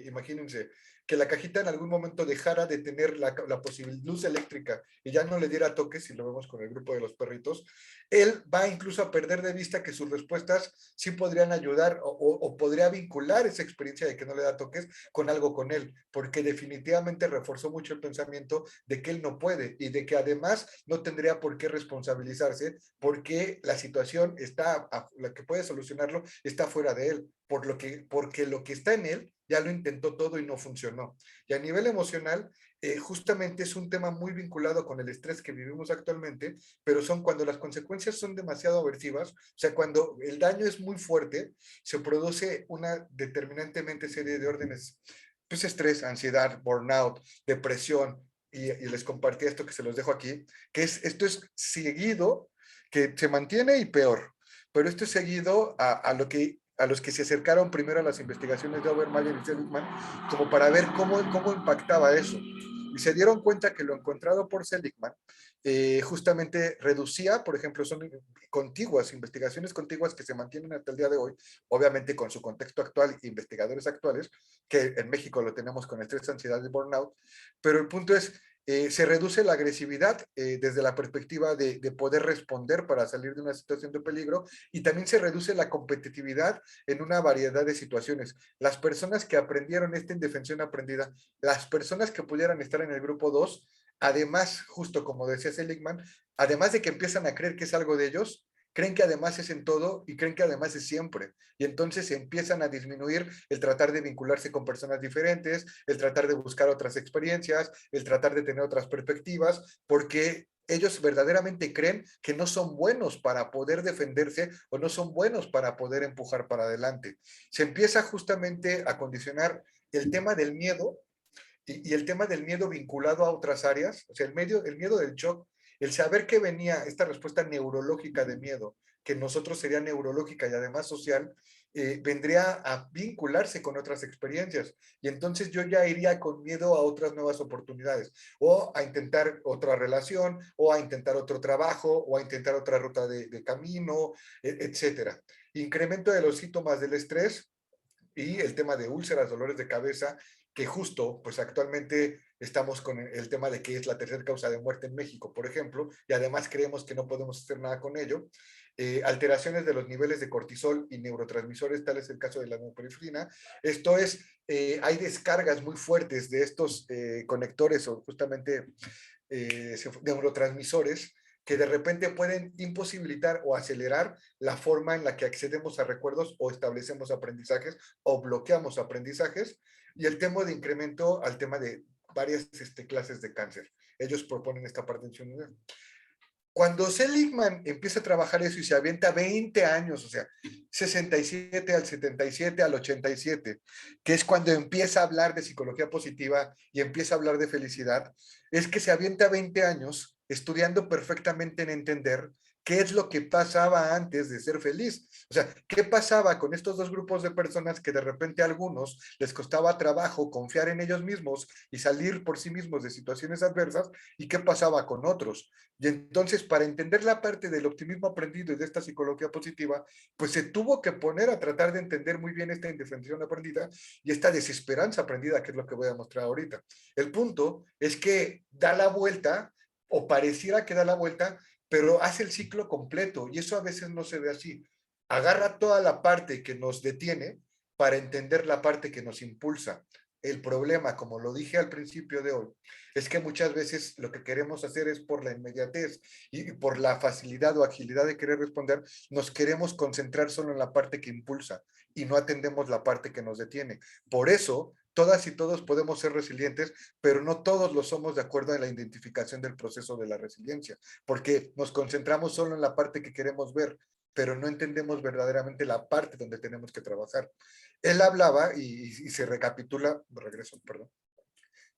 imagínense, que la cajita en algún momento dejara de tener la posible luz eléctrica y ya no le diera toques, si lo vemos con el grupo de los perritos, él va incluso a perder de vista que sus respuestas sí podrían ayudar o podría vincular esa experiencia de que no le da toques con algo con él, porque definitivamente reforzó mucho el pensamiento de que él no puede y de que además no tendría por qué responsabilizarse porque la situación está, la que puede solucionarlo está fuera de él, porque lo que está en él ya lo intentó todo y no funcionó. Y a nivel emocional, justamente es un tema muy vinculado con el estrés que vivimos actualmente, pero son cuando las consecuencias son demasiado aversivas, o sea, cuando el daño es muy fuerte, se produce una determinantemente serie de órdenes pues estrés, ansiedad, burnout, depresión, y les compartí esto que se los dejo aquí, que esto es seguido, que se mantiene y peor, pero esto es seguido a los que se acercaron primero a las investigaciones de Obermayer y Seligman, como para ver cómo impactaba eso. Y se dieron cuenta que lo encontrado por Seligman justamente reducía, por ejemplo, son contiguas, investigaciones contiguas que se mantienen hasta el día de hoy, obviamente con su contexto actual, investigadores actuales, que en México lo tenemos con estrés, ansiedad y burnout, pero el punto es, se reduce la agresividad desde la perspectiva de poder responder para salir de una situación de peligro, y también se reduce la competitividad en una variedad de situaciones. Las personas que aprendieron esta indefensión aprendida, las personas que pudieran estar en el grupo 2, además, justo como decía Seligman, además de que empiezan a creer que es algo de ellos, creen que además es en todo y creen que además es siempre. Y entonces empiezan a disminuir el tratar de vincularse con personas diferentes, el tratar de buscar otras experiencias, el tratar de tener otras perspectivas, porque ellos verdaderamente creen que no son buenos para poder defenderse o no son buenos para poder empujar para adelante. Se empieza justamente a condicionar el tema del miedo y el tema del miedo vinculado a otras áreas, o sea, el miedo del shock, el saber que venía esta respuesta neurológica de miedo, que en nosotros sería neurológica y además social, vendría a vincularse con otras experiencias. Y entonces yo ya iría con miedo a otras nuevas oportunidades, o a intentar otra relación, o a intentar otro trabajo, o a intentar otra ruta de camino, etcétera. Incremento de los síntomas del estrés, y el tema de úlceras, dolores de cabeza, que justo, pues actualmente estamos con el tema de que es la tercera causa de muerte en México, por ejemplo, y además creemos que no podemos hacer nada con ello. Alteraciones de los niveles de cortisol y neurotransmisores, tal es el caso de la norepinefrina. Esto es, hay descargas muy fuertes de estos conectores o justamente neurotransmisores que de repente pueden imposibilitar o acelerar la forma en la que accedemos a recuerdos o establecemos aprendizajes o bloqueamos aprendizajes, y el tema de incremento al tema de varias clases de cáncer. Ellos proponen esta parte en cuando Seligman empieza a trabajar eso y se avienta 20 años, o sea, 67 al 77 al 87, que es cuando empieza a hablar de psicología positiva y empieza a hablar de felicidad, es que se avienta 20 años estudiando perfectamente en entender qué es lo que pasaba antes de ser feliz. O sea, qué pasaba con estos dos grupos de personas que de repente a algunos les costaba trabajo confiar en ellos mismos y salir por sí mismos de situaciones adversas, y qué pasaba con otros. Y entonces, para entender la parte del optimismo aprendido y de esta psicología positiva, pues se tuvo que poner a tratar de entender muy bien esta indefensión aprendida y esta desesperanza aprendida, que es lo que voy a mostrar ahorita. El punto es que da la vuelta, o pareciera que da la vuelta, pero hace el ciclo completo, y eso a veces no se ve así. Agarra toda la parte que nos detiene para entender la parte que nos impulsa. El problema, como lo dije al principio de hoy, es que muchas veces lo que queremos hacer es por la inmediatez y por la facilidad o agilidad de querer responder, nos queremos concentrar solo en la parte que impulsa y no atendemos la parte que nos detiene. Por eso, todas y todos podemos ser resilientes, pero no todos lo somos de acuerdo a la identificación del proceso de la resiliencia, porque nos concentramos solo en la parte que queremos ver, pero no entendemos verdaderamente la parte donde tenemos que trabajar. Él hablaba, y se recapitula, regreso, perdón,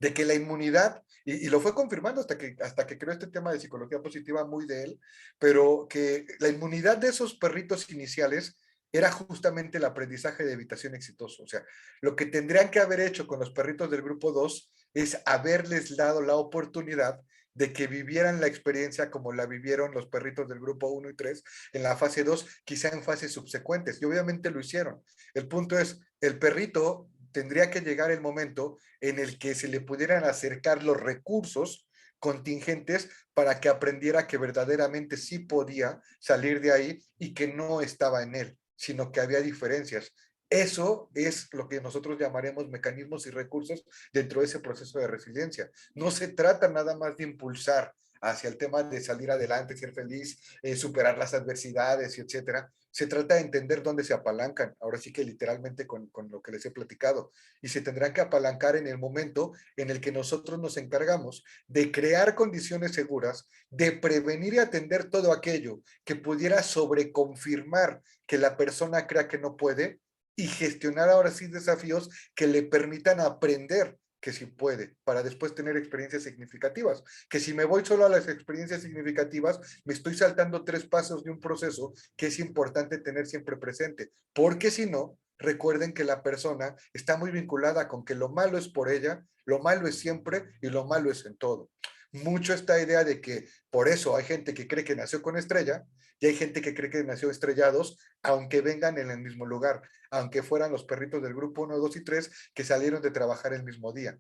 de que la inmunidad, y lo fue confirmando hasta que creó este tema de psicología positiva muy de él, pero que la inmunidad de esos perritos iniciales era justamente el aprendizaje de evitación exitoso. O sea, lo que tendrían que haber hecho con los perritos del grupo 2 es haberles dado la oportunidad de que vivieran la experiencia como la vivieron los perritos del grupo 1 y 3 en la fase 2, quizá en fases subsecuentes, y obviamente lo hicieron. El punto es, el perrito tendría que llegar el momento en el que se le pudieran acercar los recursos contingentes para que aprendiera que verdaderamente sí podía salir de ahí y que no estaba en él, sino que había diferencias. Eso es lo que nosotros llamaremos mecanismos y recursos dentro de ese proceso de resiliencia. No se trata nada más de impulsar hacia el tema de salir adelante, ser feliz, superar las adversidades, etcétera. Se trata de entender dónde se apalancan, ahora sí que literalmente con lo que les he platicado, y se tendrán que apalancar en el momento en el que nosotros nos encargamos de crear condiciones seguras, de prevenir y atender todo aquello que pudiera sobreconfirmar que la persona crea que no puede, y gestionar ahora sí desafíos que le permitan aprender que sí puede, para después tener experiencias significativas. Que si me voy solo a las experiencias significativas, me estoy saltando 3 pasos de un proceso que es importante tener siempre presente, porque si no, recuerden que la persona está muy vinculada con que lo malo es por ella, lo malo es siempre y lo malo es en todo. Mucho esta idea de que por eso hay gente que cree que nació con estrella y hay gente que cree que nació estrellados, aunque vengan en el mismo lugar, aunque fueran los perritos del grupo 1, 2 y 3 que salieron de trabajar el mismo día.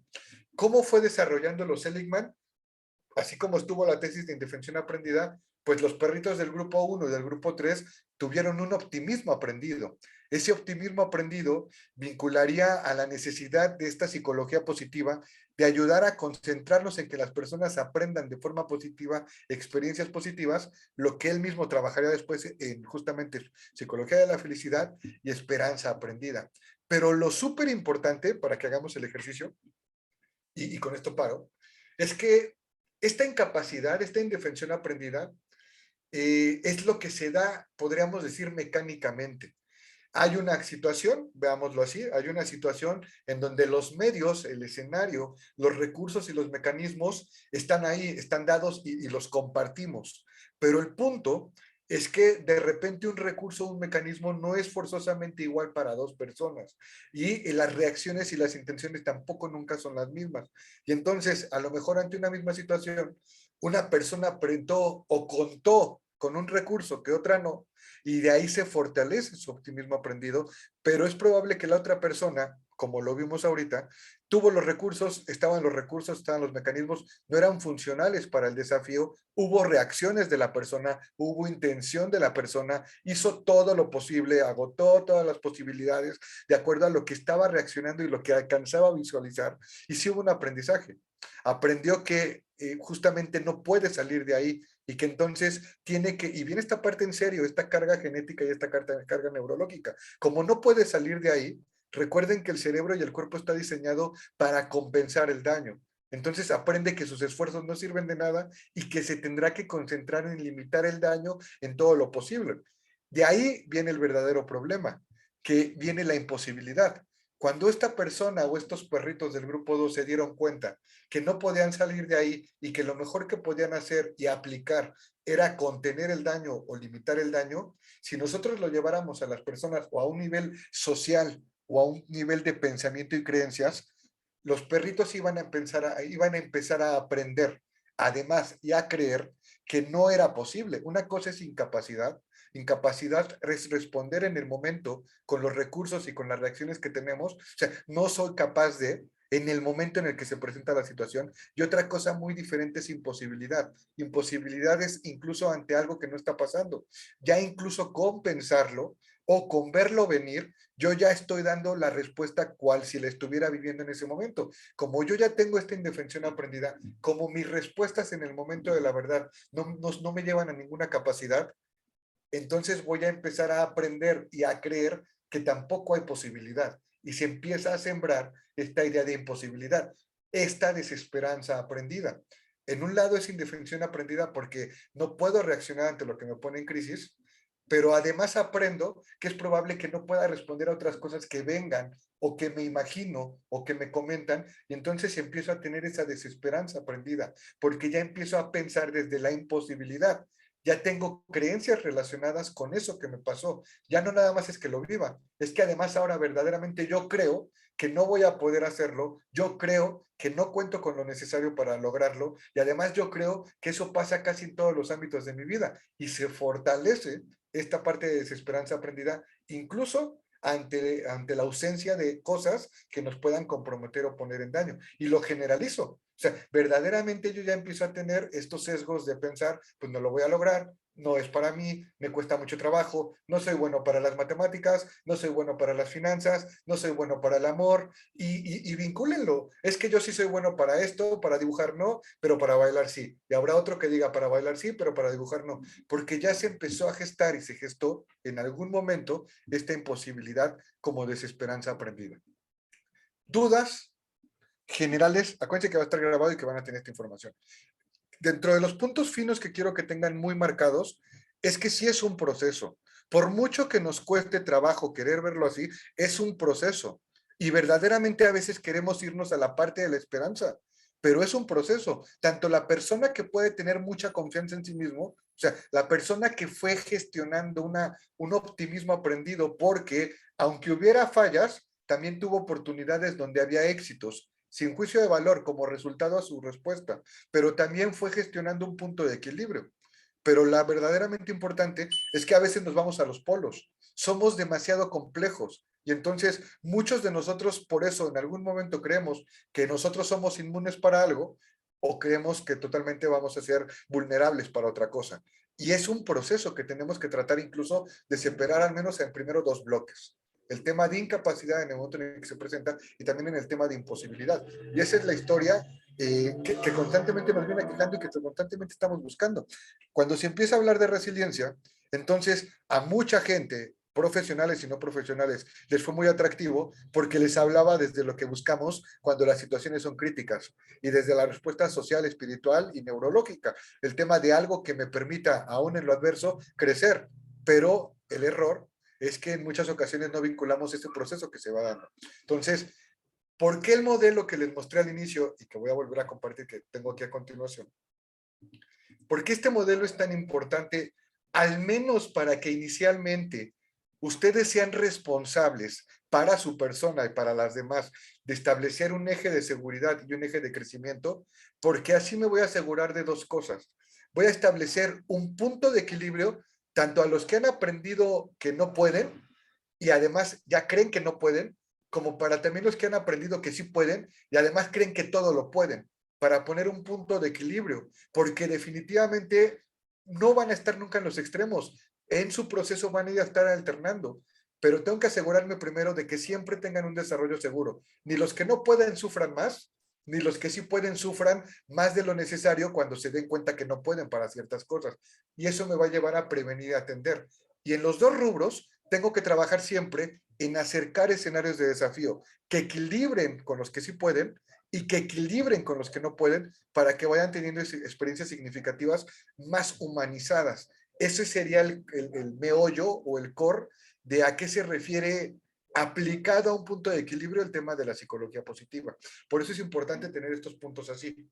¿Cómo fue desarrollando los Seligman? Así como estuvo la tesis de indefensión aprendida, pues los perritos del grupo 1 y del grupo 3 tuvieron un optimismo aprendido. Ese optimismo aprendido vincularía a la necesidad de esta psicología positiva de ayudar a concentrarnos en que las personas aprendan de forma positiva experiencias positivas, lo que él mismo trabajaría después en justamente psicología de la felicidad y esperanza aprendida. Pero lo súper importante para que hagamos el ejercicio, y con esto paro, es que esta incapacidad, esta indefensión aprendida, es lo que se da, podríamos decir, mecánicamente. Hay una situación, veámoslo así, hay una situación en donde los medios, el escenario, los recursos y los mecanismos están ahí, están dados y los compartimos. Pero el punto es que de repente un recurso, un mecanismo no es forzosamente igual para 2 personas y las reacciones y las intenciones tampoco nunca son las mismas. Y entonces, a lo mejor ante una misma situación, una persona aprendió o contó con un recurso que otra no, y de ahí se fortalece su optimismo aprendido, pero es probable que la otra persona, como lo vimos ahorita, tuvo los recursos, estaban los mecanismos, no eran funcionales para el desafío, hubo reacciones de la persona, hubo intención de la persona, hizo todo lo posible, agotó todas las posibilidades de acuerdo a lo que estaba reaccionando y lo que alcanzaba a visualizar, y sí hubo un aprendizaje. Aprendió que justamente no puede salir de ahí y que entonces tiene que, y viene esta parte en serio, esta carga genética y esta carga neurológica, como no puede salir de ahí, recuerden que el cerebro y el cuerpo está diseñado para compensar el daño. Entonces aprende que sus esfuerzos no sirven de nada y que se tendrá que concentrar en limitar el daño en todo lo posible. De ahí viene el verdadero problema, que viene la imposibilidad. Cuando esta persona o estos perritos del grupo 2 se dieron cuenta que no podían salir de ahí y que lo mejor que podían hacer y aplicar era contener el daño o limitar el daño, si nosotros lo lleváramos a las personas o a un nivel social o a un nivel de pensamiento y creencias, los perritos iban a empezar a aprender, además, y a creer que no era posible. Una cosa es incapacidad. Incapacidad es responder en el momento con los recursos y con las reacciones que tenemos. O sea, no soy capaz de, en el momento en el que se presenta la situación. Y otra cosa muy diferente es imposibilidad. Imposibilidad es incluso ante algo que no está pasando. Ya incluso con pensarlo o con verlo venir, yo ya estoy dando la respuesta cual si la estuviera viviendo en ese momento. Como yo ya tengo esta indefensión aprendida, como mis respuestas en el momento de la verdad no me llevan a ninguna capacidad, entonces voy a empezar a aprender y a creer que tampoco hay posibilidad. Y se empieza a sembrar esta idea de imposibilidad, esta desesperanza aprendida. En un lado es indefensión aprendida porque no puedo reaccionar ante lo que me pone en crisis, pero además aprendo que es probable que no pueda responder a otras cosas que vengan o que me imagino o que me comentan, y entonces empiezo a tener esa desesperanza aprendida, porque ya empiezo a pensar desde la imposibilidad. Ya tengo creencias relacionadas con eso que me pasó. Ya no nada más es que lo viva, es que además ahora verdaderamente yo creo que no voy a poder hacerlo, yo creo que no cuento con lo necesario para lograrlo y además yo creo que eso pasa casi en todos los ámbitos de mi vida y se fortalece esta parte de desesperanza aprendida, incluso ante la ausencia de cosas que nos puedan comprometer o poner en daño. Y lo generalizo. O sea, verdaderamente yo ya empiezo a tener estos sesgos de pensar, pues no lo voy a lograr, no es para mí, me cuesta mucho trabajo, no soy bueno para las matemáticas, no soy bueno para las finanzas, no soy bueno para el amor, y vincúlenlo. Es que yo sí soy bueno para esto, para dibujar no, pero para bailar sí. Y habrá otro que diga para bailar sí, pero para dibujar no. Porque ya se empezó a gestar y se gestó en algún momento esta imposibilidad como desesperanza aprendida. Dudas generales, acuérdense que va a estar grabado y que van a tener esta información. Dentro de los puntos finos que quiero que tengan muy marcados, es que sí es un proceso, Por mucho que nos cueste trabajo querer verlo así, es un proceso. Y verdaderamente a veces queremos irnos a la parte de la esperanza, pero es un proceso. Tanto la persona que puede tener mucha confianza en sí mismo, o sea, la persona que fue gestionando un optimismo aprendido, porque aunque hubiera fallas, también tuvo oportunidades donde había éxitos, sin juicio de valor como resultado a su respuesta, pero también fue gestionando un punto de equilibrio. Pero la verdaderamente importante es que a veces nos vamos a los polos. Somos demasiado complejos. Y entonces muchos de nosotros por eso en algún momento creemos que nosotros somos inmunes para algo o creemos que totalmente vamos a ser vulnerables para otra cosa. Y es un proceso que tenemos que tratar incluso de separar al menos en primero dos bloques. El tema de incapacidad en el momento en el que se presenta y también en el tema de imposibilidad. Y esa es la historia que constantemente nos viene quejando y que constantemente estamos buscando. Cuando se empieza a hablar de resiliencia, entonces a mucha gente, profesionales y no profesionales, les fue muy atractivo porque les hablaba desde lo que buscamos cuando las situaciones son críticas y desde la respuesta social, espiritual y neurológica. El tema de algo que me permita, aún en lo adverso, crecer. Pero el error es que en muchas ocasiones no vinculamos ese proceso que se va dando. Entonces, ¿por qué el modelo que les mostré al inicio y que voy a volver a compartir, que tengo aquí a continuación? ¿Por qué este modelo es tan importante? Al menos para que inicialmente ustedes sean responsables para su persona y para las demás de establecer un eje de seguridad y un eje de crecimiento, porque así me voy a asegurar de dos cosas. Voy a establecer un punto de equilibrio tanto a los que han aprendido que no pueden y además ya creen que no pueden, como para también los que han aprendido que sí pueden y además creen que todo lo pueden, para poner un punto de equilibrio, porque definitivamente no van a estar nunca en los extremos. En su proceso van a ir a estar alternando, pero tengo que asegurarme primero de que siempre tengan un desarrollo seguro. Ni los que no pueden sufran más, ni los que sí pueden sufran más de lo necesario cuando se den cuenta que no pueden para ciertas cosas. Y eso me va a llevar a prevenir y atender. Y en los dos rubros tengo que trabajar siempre en acercar escenarios de desafío que equilibren con los que sí pueden y que equilibren con los que no pueden para que vayan teniendo experiencias significativas más humanizadas. Ese sería el meollo o el core de a qué se refiere aplicado a un punto de equilibrio el tema de la psicología positiva. Por eso es importante tener estos puntos así.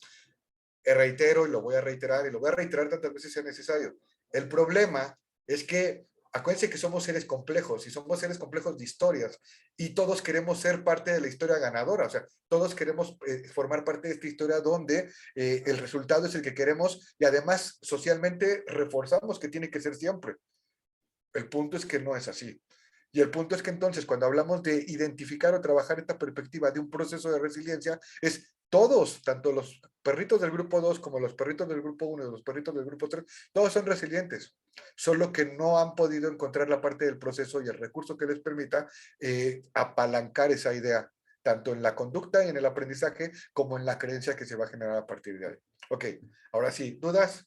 Reitero y lo voy a reiterar y lo voy a reiterar tantas veces sea necesario. El problema es que acuérdense que somos seres complejos y somos seres complejos de historias y todos queremos ser parte de la historia ganadora, o sea, todos queremos formar parte de esta historia donde el resultado es el que queremos y además socialmente reforzamos que tiene que ser siempre. El punto es que no es así. Y el punto es que entonces cuando hablamos de identificar o trabajar esta perspectiva de un proceso de resiliencia, es todos, tanto los perritos del grupo 2 como los perritos del grupo 1 y los perritos del grupo 3, todos son resilientes, solo que no han podido encontrar la parte del proceso y el recurso que les permita apalancar esa idea, tanto en la conducta y en el aprendizaje como en la creencia que se va a generar a partir de ahí. Ok, ahora sí, ¿dudas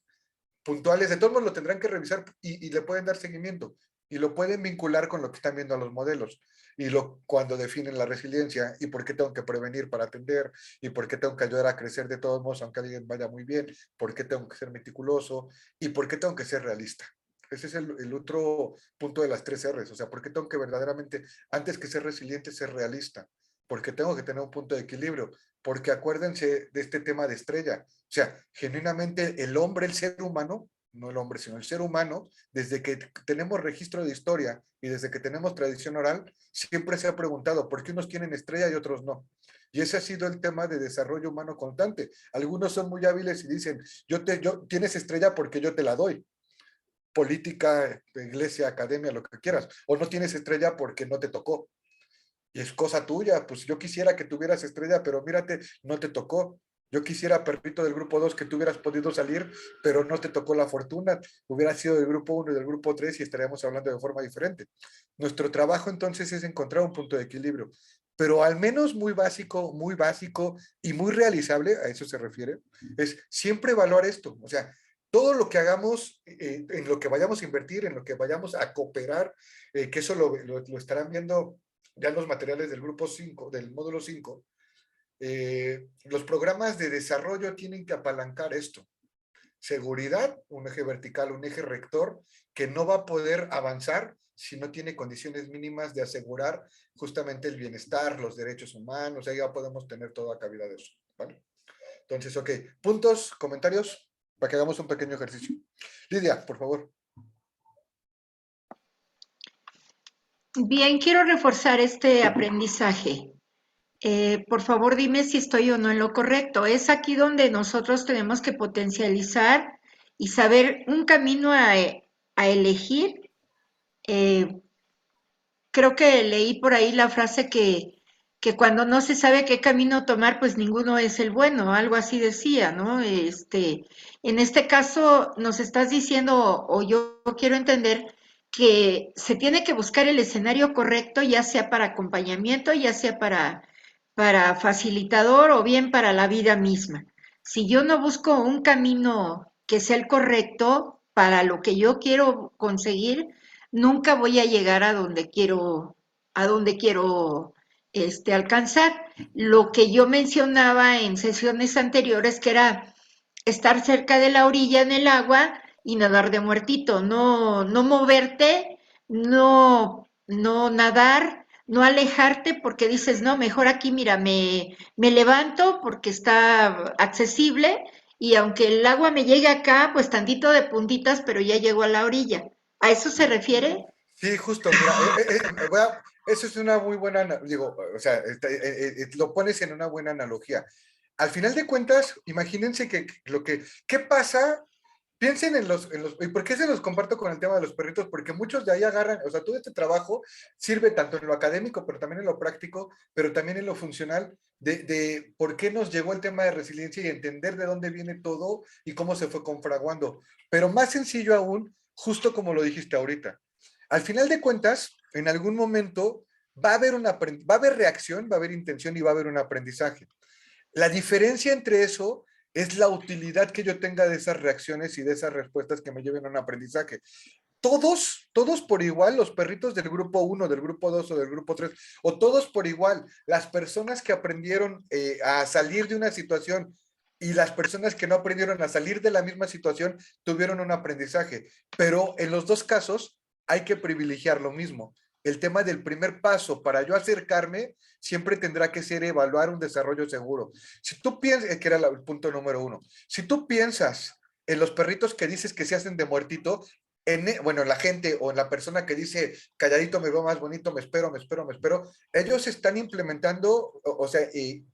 puntuales? De todos modos lo tendrán que revisar y le pueden dar seguimiento y lo pueden vincular con lo que están viendo a los modelos y cuando definen la resiliencia y por qué tengo que prevenir para atender y por qué tengo que ayudar a crecer de todos modos aunque alguien vaya muy bien, por qué tengo que ser meticuloso y por qué tengo que ser realista. Ese es el otro punto de las tres R's, o sea, por qué tengo que verdaderamente, antes que ser resiliente, ser realista, porque tengo que tener un punto de equilibrio, porque acuérdense de este tema de estrella, o sea, genuinamente el hombre, el ser humano, no el hombre, sino el ser humano, desde que tenemos registro de historia y desde que tenemos tradición oral, siempre se ha preguntado por qué unos tienen estrella y otros no. Y ese ha sido el tema de desarrollo humano constante. Algunos son muy hábiles y dicen, tienes estrella porque yo te la doy. Política, iglesia, academia, lo que quieras. O no tienes estrella porque no te tocó. Y es cosa tuya, pues yo quisiera que tuvieras estrella, pero mírate, no te tocó. Yo quisiera, perrito del grupo 2 que tú hubieras podido salir, pero no te tocó la fortuna. Hubiera sido del grupo 1 y del grupo 3 y estaríamos hablando de forma diferente. Nuestro trabajo entonces es encontrar un punto de equilibrio, pero al menos muy básico y muy realizable, a eso se refiere, es siempre evaluar esto. O sea, todo lo que hagamos, en lo que vayamos a invertir, en lo que vayamos a cooperar, que eso lo estarán viendo ya los materiales del grupo 5, del módulo 5, los programas de desarrollo tienen que apalancar esto. seguridad, un eje vertical, un eje rector, que no va a poder avanzar si no tiene condiciones mínimas de asegurar justamente el bienestar, los derechos humanos, ahí ya podemos tener toda cabida de eso, ¿vale? Entonces, ok, puntos, comentarios, para que hagamos un pequeño ejercicio. Lidia, por favor. Bien, quiero reforzar este aprendizaje. Por favor, dime si estoy o no en lo correcto. Es aquí donde nosotros tenemos que potencializar y saber un camino a elegir. Eh, Creo que leí por ahí la frase que cuando no se sabe qué camino tomar, pues ninguno es el bueno, algo así decía, ¿no? En este caso nos estás diciendo, o yo quiero entender, que se tiene que buscar el escenario correcto, ya sea para acompañamiento, ya sea para facilitador o bien para la vida misma. Si yo no busco un camino que sea el correcto para lo que yo quiero conseguir, nunca voy a llegar a donde quiero alcanzar. Lo que yo mencionaba en sesiones anteriores, que era estar cerca de la orilla en el agua y nadar de muertito, no moverte, no nadar, no alejarte porque dices, no, mejor aquí, mira, me levanto porque está accesible y aunque el agua me llegue acá, pues tantito de puntitas, pero ya llego a la orilla. ¿A eso se refiere? Sí, justo, mira, eso es una muy buena, digo, o sea, lo pones en una buena analogía. Al final de cuentas, imagínense ¿qué pasa? Piensen ¿y por qué se los comparto con el tema de los perritos? Porque muchos de ahí agarran, o sea, todo este trabajo sirve tanto en lo académico, pero también en lo práctico, pero también en lo funcional, de por qué nos llegó el tema de resiliencia y entender de dónde viene todo y cómo se fue confraguando. Pero más sencillo aún, justo como lo dijiste ahorita. Al final de cuentas, en algún momento va a haber reacción, va a haber intención y va a haber un aprendizaje. La diferencia entre eso es la utilidad que yo tenga de esas reacciones y de esas respuestas que me lleven a un aprendizaje. Todos por igual, los perritos del grupo 1, del grupo 2 o del grupo 3, o todos por igual, las personas que aprendieron a salir de una situación y las personas que no aprendieron a salir de la misma situación tuvieron un aprendizaje. Pero en los dos casos hay que privilegiar lo mismo. El tema del primer paso para yo acercarme siempre tendrá que ser evaluar un desarrollo seguro. Si tú piensas, que era el punto número 1, si tú piensas en los perritos que dices que se hacen de muertito, bueno, en la gente o en la persona que dice calladito me veo más bonito, me espero, ellos están implementando, o sea,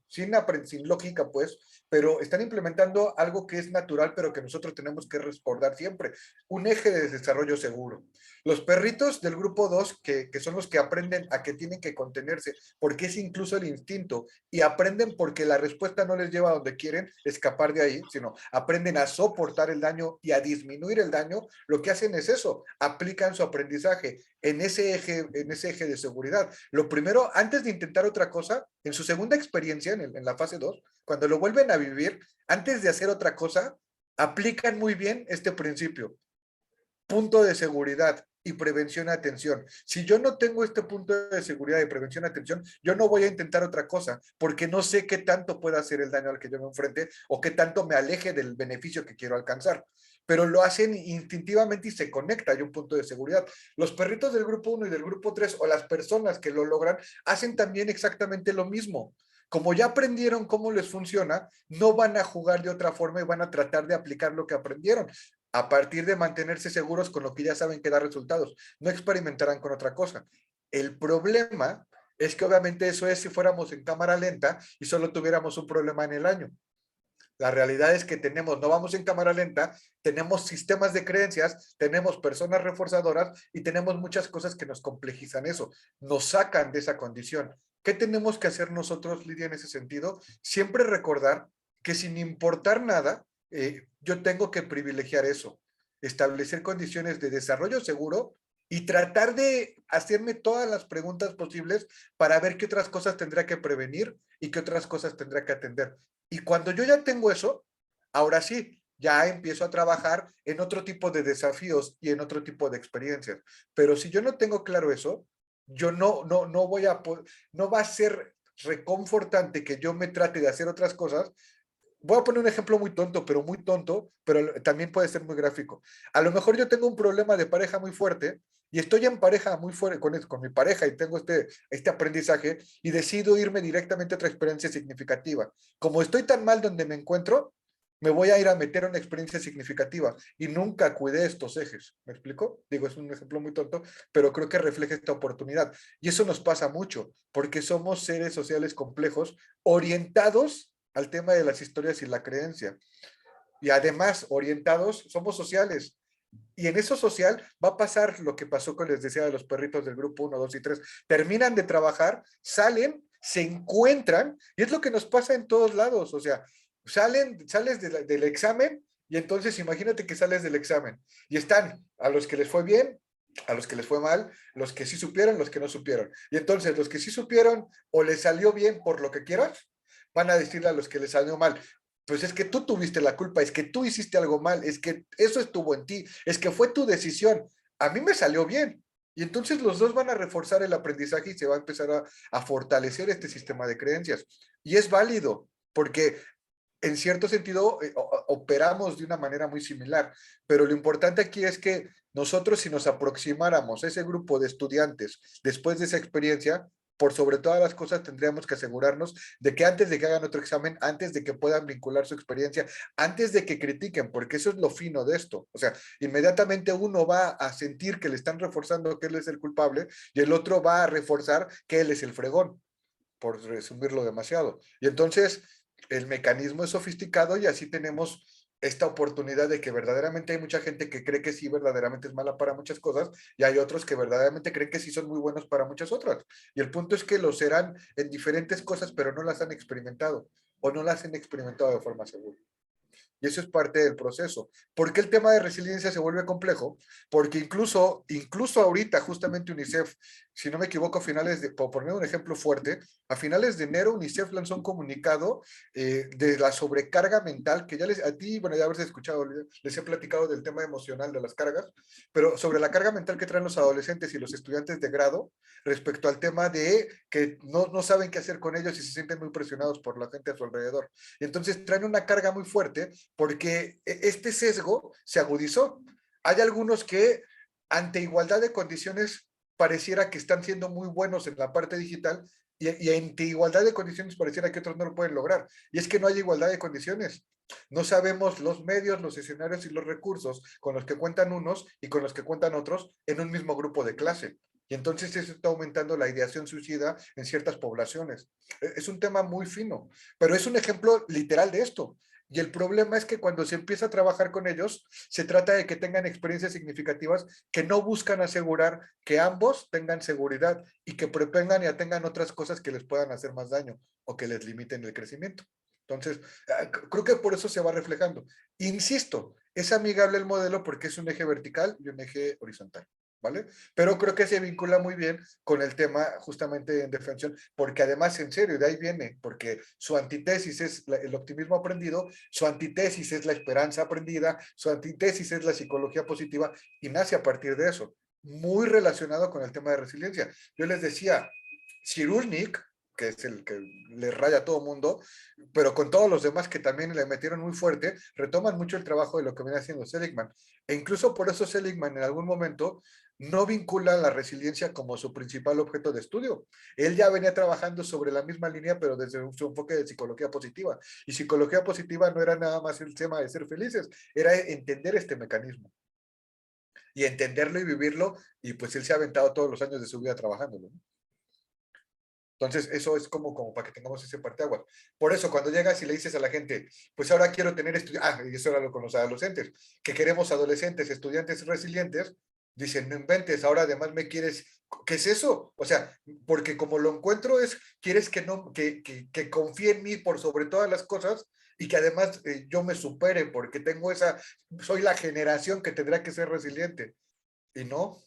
sin lógica, pues, pero están implementando algo que es natural, pero que nosotros tenemos que recordar siempre, un eje de desarrollo seguro. Los perritos del grupo 2, que son los que aprenden a que tienen que contenerse, porque es incluso el instinto, y aprenden porque la respuesta no les lleva a donde quieren escapar de ahí, sino aprenden a soportar el daño y a disminuir el daño, lo que hacen es eso, aplican su aprendizaje en ese eje de seguridad. Lo primero, antes de intentar otra cosa, en su segunda experiencia, en la fase 2, cuando lo vuelven a vivir, antes de hacer otra cosa, aplican muy bien este principio. Punto de seguridad y prevención y atención. Si yo no tengo este punto de seguridad y prevención y atención, yo no voy a intentar otra cosa, porque no sé qué tanto puede hacer el daño al que yo me enfrente o qué tanto me aleje del beneficio que quiero alcanzar. Pero lo hacen instintivamente y se conecta, hay un punto de seguridad. Los perritos del grupo 1 y del grupo 3 o las personas que lo logran hacen también exactamente lo mismo. Como ya aprendieron cómo les funciona, no van a jugar de otra forma y van a tratar de aplicar lo que aprendieron a partir de mantenerse seguros con lo que ya saben que da resultados. No experimentarán con otra cosa. El problema es que obviamente eso es si fuéramos en cámara lenta y solo tuviéramos un problema en el año. La realidad es que no vamos en cámara lenta, tenemos sistemas de creencias, tenemos personas reforzadoras y tenemos muchas cosas que nos complejizan eso, nos sacan de esa condición. ¿Qué tenemos que hacer nosotros, Lidia, en ese sentido? Siempre recordar que sin importar nada, yo tengo que privilegiar eso, establecer condiciones de desarrollo seguro y tratar de hacerme todas las preguntas posibles para ver qué otras cosas tendrá que prevenir y qué otras cosas tendrá que atender. Y cuando yo ya tengo eso, ahora sí, ya empiezo a trabajar en otro tipo de desafíos y en otro tipo de experiencias. Pero si yo no tengo claro eso, yo no no va a ser reconfortante que yo me trate de hacer otras cosas voy a poner un ejemplo muy tonto, pero también puede ser muy gráfico. A lo mejor yo tengo un problema de pareja muy fuerte y estoy en pareja muy fuerte con mi pareja y tengo este aprendizaje y decido irme directamente a otra experiencia significativa. Como estoy tan mal donde me encuentro, me voy a ir a meter a una experiencia significativa y nunca cuidé estos ejes. ¿Me explico? Digo, es un ejemplo muy tonto, pero creo que refleja esta oportunidad. Y eso nos pasa mucho, porque somos seres sociales complejos orientados al tema de las historias y la creencia. Y además, orientados, somos sociales. Y en eso social va a pasar lo que pasó con les decía de los perritos del grupo 1, 2 y 3. Terminan de trabajar, salen, se encuentran, y es lo que nos pasa en todos lados. O sea, sales del examen, y entonces imagínate que sales del examen. Y están a los que les fue bien, a los que les fue mal, los que sí supieron, los que no supieron. Y entonces los que sí supieron o les salió bien por lo que quieras, van a decirle a los que les salió mal, pues es que tú tuviste la culpa, es que tú hiciste algo mal, es que eso estuvo en ti, es que fue tu decisión. A mí me salió bien. Y entonces los dos van a reforzar el aprendizaje y se va a empezar a fortalecer este sistema de creencias. Y es válido, porque en cierto sentido operamos de una manera muy similar, pero lo importante aquí es que nosotros si nos aproximáramos a ese grupo de estudiantes después de esa experiencia, por sobre todas las cosas tendríamos que asegurarnos de que antes de que hagan otro examen, antes de que puedan vincular su experiencia, antes de que critiquen, porque eso es lo fino de esto. O sea, inmediatamente uno va a sentir que le están reforzando que él es el culpable y el otro va a reforzar que él es el fregón, por resumirlo demasiado. Y entonces el mecanismo es sofisticado y así tenemos esta oportunidad de que verdaderamente hay mucha gente que cree que sí, verdaderamente es mala para muchas cosas, y hay otros que verdaderamente creen que sí son muy buenos para muchas otras. Y el punto es que lo serán en diferentes cosas, pero no las han experimentado o no las han experimentado de forma segura. Y eso es parte del proceso. ¿Por qué el tema de resiliencia se vuelve complejo? Porque incluso ahorita, justamente UNICEF, si no me equivoco, por poner un ejemplo fuerte, a finales de enero UNICEF lanzó un comunicado de la sobrecarga mental, que a ti, bueno, ya habrás escuchado, les he platicado del tema emocional de las cargas, pero sobre la carga mental que traen los adolescentes y los estudiantes de grado respecto al tema de que no saben qué hacer con ellos y se sienten muy presionados por la gente a su alrededor. Y entonces traen una carga muy fuerte porque este sesgo se agudizó. Hay algunos que ante igualdad de condiciones pareciera que están siendo muy buenos en la parte digital y ante igualdad de condiciones pareciera que otros no lo pueden lograr. Y es que no hay igualdad de condiciones. No sabemos los medios, los escenarios y los recursos con los que cuentan unos y con los que cuentan otros en un mismo grupo de clase. Y entonces eso está aumentando la ideación suicida en ciertas poblaciones. Es un tema muy fino, pero es un ejemplo literal de esto. Y el problema es que cuando se empieza a trabajar con ellos, se trata de que tengan experiencias significativas que no buscan asegurar que ambos tengan seguridad y que propengan y atengan otras cosas que les puedan hacer más daño o que les limiten el crecimiento. Entonces, creo que por eso se va reflejando. Insisto, es amigable el modelo porque es un eje vertical y un eje horizontal. ¿Vale? Pero creo que se vincula muy bien con el tema justamente en defensión, porque además, en serio, de ahí viene, porque su antítesis es el optimismo aprendido, su antítesis es la esperanza aprendida, su antítesis es la psicología positiva, y nace a partir de eso, muy relacionado con el tema de resiliencia. Yo les decía, Cyrulnik, que es el que le raya a todo mundo, pero con todos los demás que también le metieron muy fuerte, retoman mucho el trabajo de lo que viene haciendo Seligman. E incluso por eso Seligman en algún momento no vincula la resiliencia como su principal objeto de estudio. Él ya venía trabajando sobre la misma línea, pero desde su enfoque de psicología positiva. Y psicología positiva no era nada más el tema de ser felices, era entender este mecanismo. Y entenderlo y vivirlo, y pues él se ha aventado todos los años de su vida trabajándolo, ¿no? Entonces, eso es como para que tengamos ese parteaguas. Por eso, cuando llegas y le dices a la gente, pues ahora quiero tener estudiantes, y eso era lo con los adolescentes, que queremos adolescentes, estudiantes resilientes, dicen, no inventes, ahora además me quieres, ¿qué es eso? O sea, porque como lo encuentro es, quieres que, no, que confíe en mí por sobre todas las cosas y que además yo me supere porque tengo soy la generación que tendrá que ser resiliente. Y no,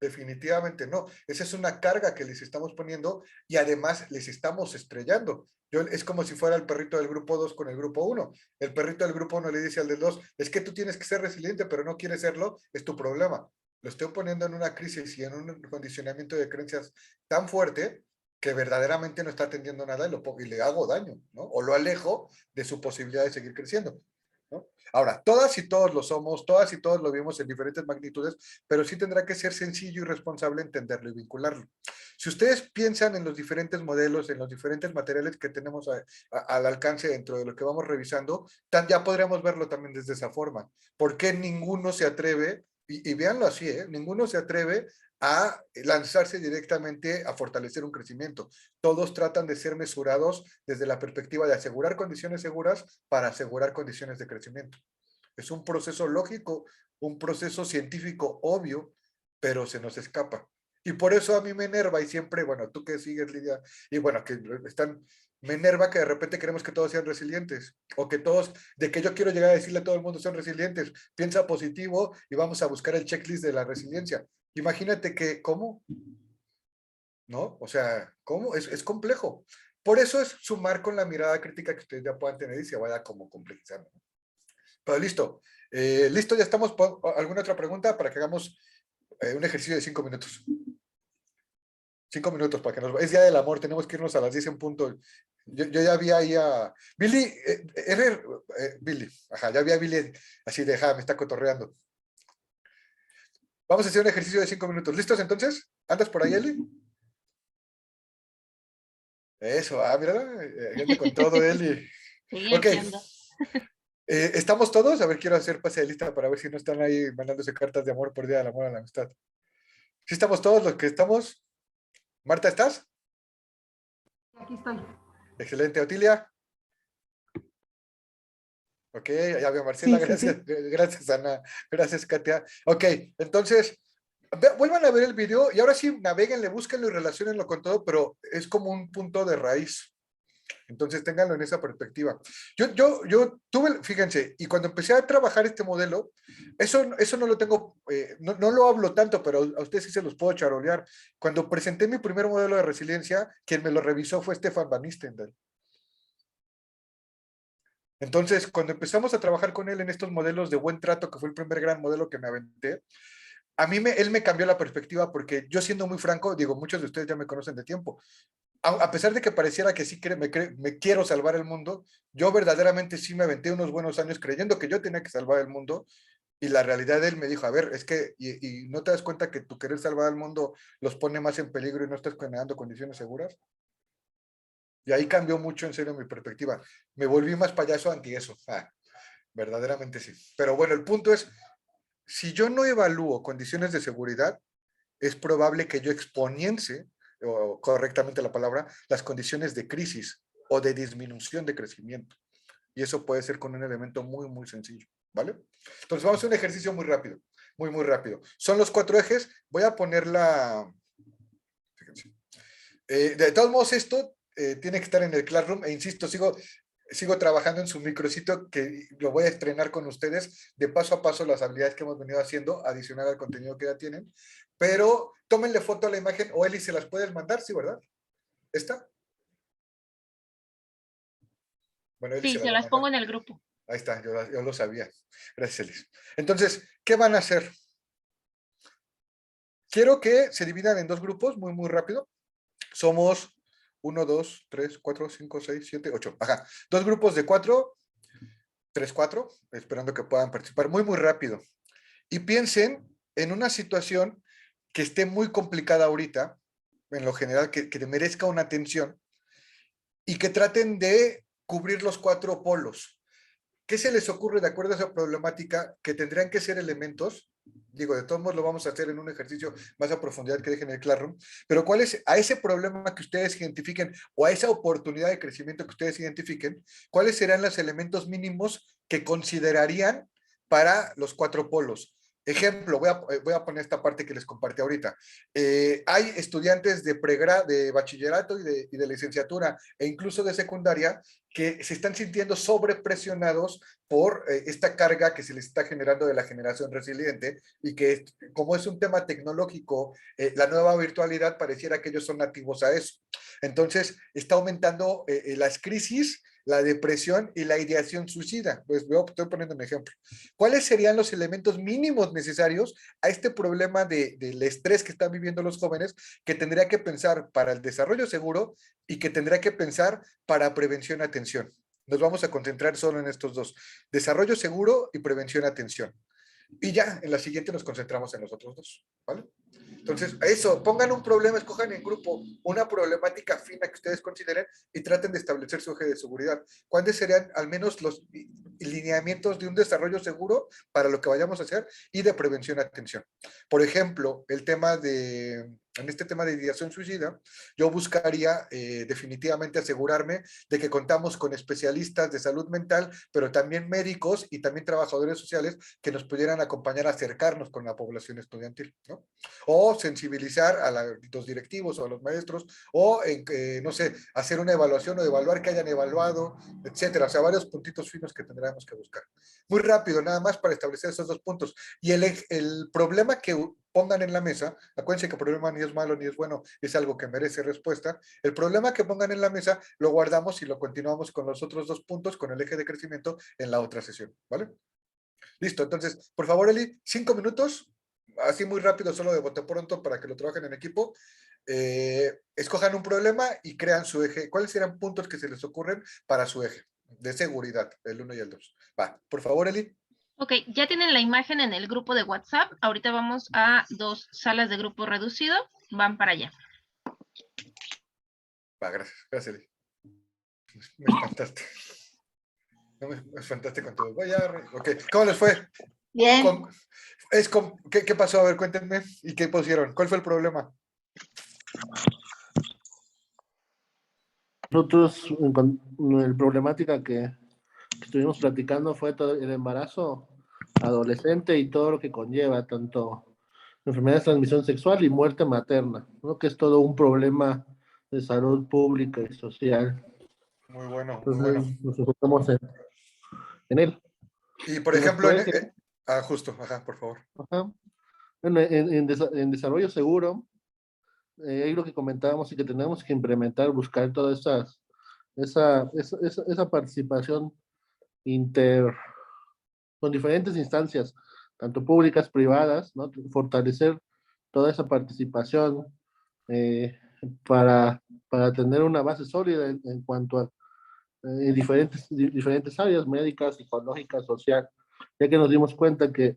definitivamente no. Esa es una carga que les estamos poniendo y además les estamos estrellando. Es como si fuera el perrito del grupo 2 con el grupo 1. El perrito del grupo 1 le dice al del 2, es que tú tienes que ser resiliente, pero no quieres serlo, es tu problema. Lo estoy poniendo en una crisis y en un condicionamiento de creencias tan fuerte que verdaderamente no está atendiendo nada y le hago daño, ¿no? O lo alejo de su posibilidad de seguir creciendo, ¿no? Ahora, todas y todos lo somos, todas y todos lo vimos en diferentes magnitudes, pero sí tendrá que ser sencillo y responsable entenderlo y vincularlo. Si ustedes piensan en los diferentes modelos, en los diferentes materiales que tenemos al alcance dentro de lo que vamos revisando, ya podríamos verlo también desde esa forma. ¿Por qué ninguno se atreve, y véanlo así, ninguno se atreve a lanzarse directamente a fortalecer un crecimiento? Todos tratan de ser mesurados desde la perspectiva de asegurar condiciones seguras para asegurar condiciones de crecimiento. Es un proceso lógico, un proceso científico obvio, pero se nos escapa. Y por eso a mí me enerva y siempre, bueno, tú que sigues, Lidia, y bueno, que están, me enerva que de repente queremos que todos sean resilientes, o que todos, de que yo quiero llegar a decirle a todo el mundo son resilientes, piensa positivo y vamos a buscar el checklist de la resiliencia. Imagínate que, ¿cómo? ¿No? O sea, ¿cómo? Es complejo. Por eso es sumar con la mirada crítica que ustedes ya puedan tener y se vaya como complejizando. Pero listo. Listo, ya estamos. ¿Alguna otra pregunta para que hagamos un ejercicio de 5 minutos? 5 minutos para que nos... Es Día del Amor, tenemos que irnos a las 10 en punto. Yo ya vi ahí a... Billy, Billy, ajá, ya vi a Billy así de, me está cotorreando. Vamos a hacer un ejercicio de 5 minutos. ¿Listos entonces? ¿Andas por ahí, Eli? Eso, mírala, ya anda con todo, Eli. Sí, Ok. aquí ando. ¿Estamos todos? A ver, quiero hacer pase de lista para ver si no están ahí mandándose cartas de amor por Día del Amor a la Amistad. ¿Sí estamos todos los que estamos? Marta, ¿estás? Aquí estoy. Excelente. ¿Otilia? Ok, ya veo Marcela, Sí, gracias, sí. gracias Ana, gracias Katia. Ok, entonces, vuelvan a ver el video y ahora sí, naveguenle, búsquenlo y relaciónenlo con todo, pero es como un punto de raíz. Entonces, ténganlo en esa perspectiva. Yo tuve, fíjense, y cuando empecé a trabajar este modelo, eso no lo tengo, no lo hablo tanto, pero a ustedes sí se los puedo charolear. Cuando presenté mi primer modelo de resiliencia, quien me lo revisó fue Stefan Van Nistendal. Entonces, cuando empezamos a trabajar con él en estos modelos de buen trato, que fue el primer gran modelo que me aventé, él me cambió la perspectiva porque yo siendo muy franco, digo, muchos de ustedes ya me conocen de tiempo, a pesar de que pareciera que sí me quiero salvar el mundo, yo verdaderamente sí me aventé unos buenos años creyendo que yo tenía que salvar el mundo y la realidad de él me dijo, a ver, es que, y no te das cuenta que tu querer salvar al mundo los pone más en peligro y no estás generando condiciones seguras. Y ahí cambió mucho en serio mi perspectiva. Me volví más payaso anti eso. Verdaderamente sí. Pero bueno, el punto es, si yo no evalúo condiciones de seguridad, es probable que yo exponience, o correctamente la palabra, las condiciones de crisis o de disminución de crecimiento. Y eso puede ser con un elemento muy, muy sencillo, ¿vale? Entonces vamos a un ejercicio muy rápido, muy, muy rápido. Son los 4 ejes. Voy a ponerla, fíjense. De todos modos, esto tiene que estar en el Classroom, e insisto, sigo trabajando en su micrositio que lo voy a estrenar con ustedes de paso a paso las habilidades que hemos venido haciendo, adicional al contenido que ya tienen, pero tómenle foto a la imagen o Eli se las puedes mandar, ¿sí, verdad? ¿Esta? Bueno, Eli Sí, se las se va a las mandar. pongo en el grupo. Ahí está, yo lo sabía. Gracias, Eli. Entonces, ¿qué van a hacer? Quiero que se dividan en 2 grupos, muy, muy rápido. Somos 1, 2, 3, 4, 5, 6, 7, 8. Ajá. 2 grupos de 4, 3, 4, esperando que puedan participar muy, muy rápido. Y piensen en una situación que esté muy complicada ahorita, en lo general, que merezca una atención, y que traten de cubrir los 4 polos. ¿Qué se les ocurre de acuerdo a esa problemática que tendrían que ser elementos? Digo, de todos modos lo vamos a hacer en un ejercicio más a profundidad que dejen en el Classroom, pero ¿cuál es a ese problema que ustedes identifiquen o a esa oportunidad de crecimiento que ustedes identifiquen? ¿Cuáles serán los elementos mínimos que considerarían para los 4 polos? Ejemplo, voy a poner esta parte que les compartí ahorita. Hay estudiantes de bachillerato y de licenciatura e incluso de secundaria que se están sintiendo sobrepresionados por esta carga que se les está generando de la generación resiliente y que como es un tema tecnológico, la nueva virtualidad pareciera que ellos son nativos a eso. Entonces, está aumentando las crisis la depresión y la ideación suicida. Pues estoy poniendo un ejemplo. ¿Cuáles serían los elementos mínimos necesarios a este problema del estrés que están viviendo los jóvenes, que tendría que pensar para el desarrollo seguro y que tendría que pensar para prevención y atención? Nos vamos a concentrar solo en estos dos: desarrollo seguro y prevención y atención. Y ya, en la siguiente nos concentramos en los otros dos, ¿vale? Entonces, eso, pongan un problema, escojan en grupo una problemática fina que ustedes consideren y traten de establecer su eje de seguridad. ¿Cuáles serían al menos los lineamientos de un desarrollo seguro para lo que vayamos a hacer y de prevención y atención? Por ejemplo, en este tema de ideación suicida, yo buscaría definitivamente asegurarme de que contamos con especialistas de salud mental, pero también médicos y también trabajadores sociales que nos pudieran acompañar a acercarnos con la población estudiantil, ¿no? O sensibilizar a los directivos o a los maestros, o, no sé, hacer una evaluación o evaluar que hayan evaluado, etcétera. O sea, varios puntitos finos que tendremos que buscar. Muy rápido, nada más para establecer esos dos puntos. Y el problema que pongan en la mesa, acuérdense que el problema ni es malo ni es bueno, es algo que merece respuesta. El problema que pongan en la mesa lo guardamos y lo continuamos con los otros dos puntos, con el eje de crecimiento en la otra sesión, ¿vale? Listo, entonces, por favor, Eli, 5 minutos, así muy rápido, solo de bote pronto para que lo trabajen en equipo. Escojan un problema y crean su eje. ¿Cuáles serán puntos que se les ocurren para su eje de seguridad, el 1 y el 2? Va, por favor, Eli. Ok, ya tienen la imagen en el grupo de WhatsApp. Ahorita vamos a 2 salas de grupo reducido. Van para allá. Va, gracias, Eli. Me espantaste. No me espantaste con todo. Vaya, ok, ¿cómo les fue? Bien. ¿Qué pasó? A ver, cuéntenme. ¿Y qué pusieron? ¿Cuál fue el problema? Nosotros, la problemática que estuvimos platicando fue todo el embarazo adolescente y todo lo que conlleva, tanto enfermedades de transmisión sexual y muerte materna, ¿no? Que es todo un problema de salud pública y social. Muy bueno, muy Entonces, bueno. nos enfocamos en él. Y por En ejemplo, nuestro eje, justo, ajá, por favor. ajá. Bueno, en desarrollo seguro, ahí lo que comentábamos y que tenemos que implementar, buscar toda esa participación inter con diferentes instancias, tanto públicas, privadas, ¿no? Fortalecer toda esa participación eh, para, para tener una base sólida en cuanto a diferentes áreas médicas, psicológicas, social, ya que nos dimos cuenta que,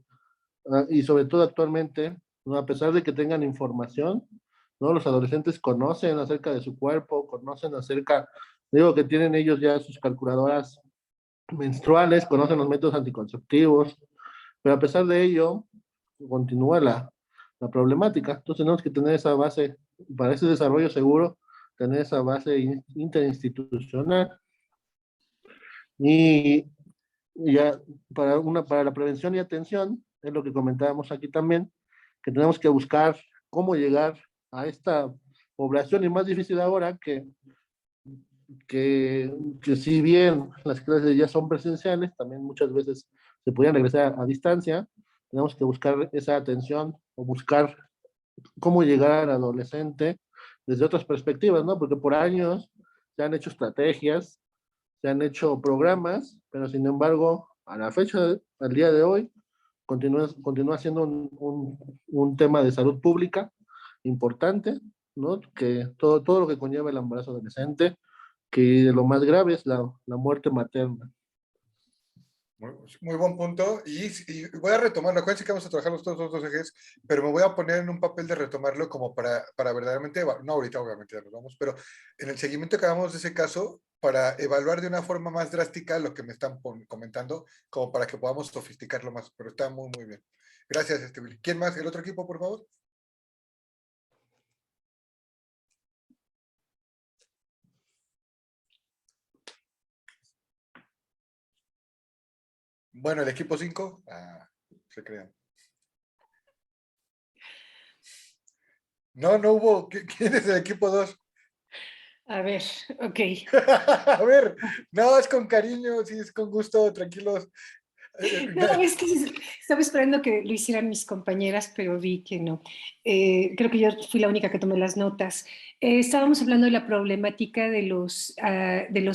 y sobre todo actualmente, ¿no? A pesar de que tengan información, ¿no? Los adolescentes conocen acerca de su cuerpo, conocen acerca, digo que tienen ellos ya sus calculadoras menstruales, conocen los métodos anticonceptivos, pero a pesar de ello, continúa la problemática. Entonces tenemos que tener esa base, para ese desarrollo seguro, tener esa base interinstitucional. Y ya para la prevención y atención, es lo que comentábamos aquí también, que tenemos que buscar cómo llegar a esta población, y más difícil ahora que si bien las clases ya son presenciales, también muchas veces se podían regresar a distancia. Tenemos que buscar esa atención o buscar cómo llegar al adolescente desde otras perspectivas, ¿no? Porque por años se han hecho estrategias, se han hecho programas, pero sin embargo, a la fecha, al día de hoy, continúa siendo un tema de salud pública importante, ¿no? Que todo lo que conlleva el embarazo adolescente, que lo más grave es la muerte materna. Muy buen punto. Y voy a retomarlo. Acuérdense que vamos a trabajar los dos ejes, pero me voy a poner en un papel de retomarlo como para verdaderamente, no ahorita obviamente ya nos vamos, pero en el seguimiento que hagamos de ese caso, para evaluar de una forma más drástica lo que me están comentando, como para que podamos sofisticarlo más. Pero está muy, muy bien. Gracias, Billy. ¿Quién más? ¿El otro equipo, por favor? Bueno, el equipo 5. Se crean. No hubo. ¿Quién es el equipo 2? A ver, ok. A ver, no, es con cariño, sí, es con gusto, tranquilos. No, es que estaba esperando que lo hicieran mis compañeras, pero vi que no. Creo que yo fui la única que tomé las notas. Estábamos hablando de la problemática de los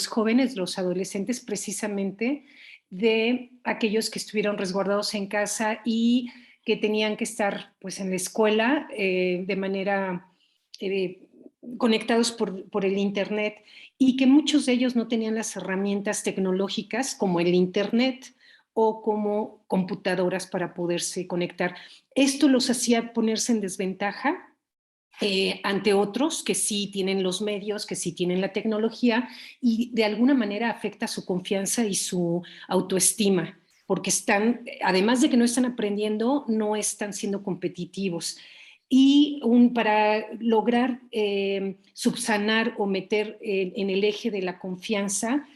jóvenes, los adolescentes, precisamente de aquellos que estuvieron resguardados en casa y que tenían que estar pues, en la escuela de manera eh, conectados por el Internet y que muchos de ellos no tenían las herramientas tecnológicas como el Internet o como computadoras para poderse conectar. Esto los hacía ponerse en desventaja ante otros que sí tienen los medios, que sí tienen la tecnología y de alguna manera afecta su confianza y su autoestima, porque están, además de que no están aprendiendo, no están siendo competitivos. Y para lograr subsanar o meter en el eje de la confianza,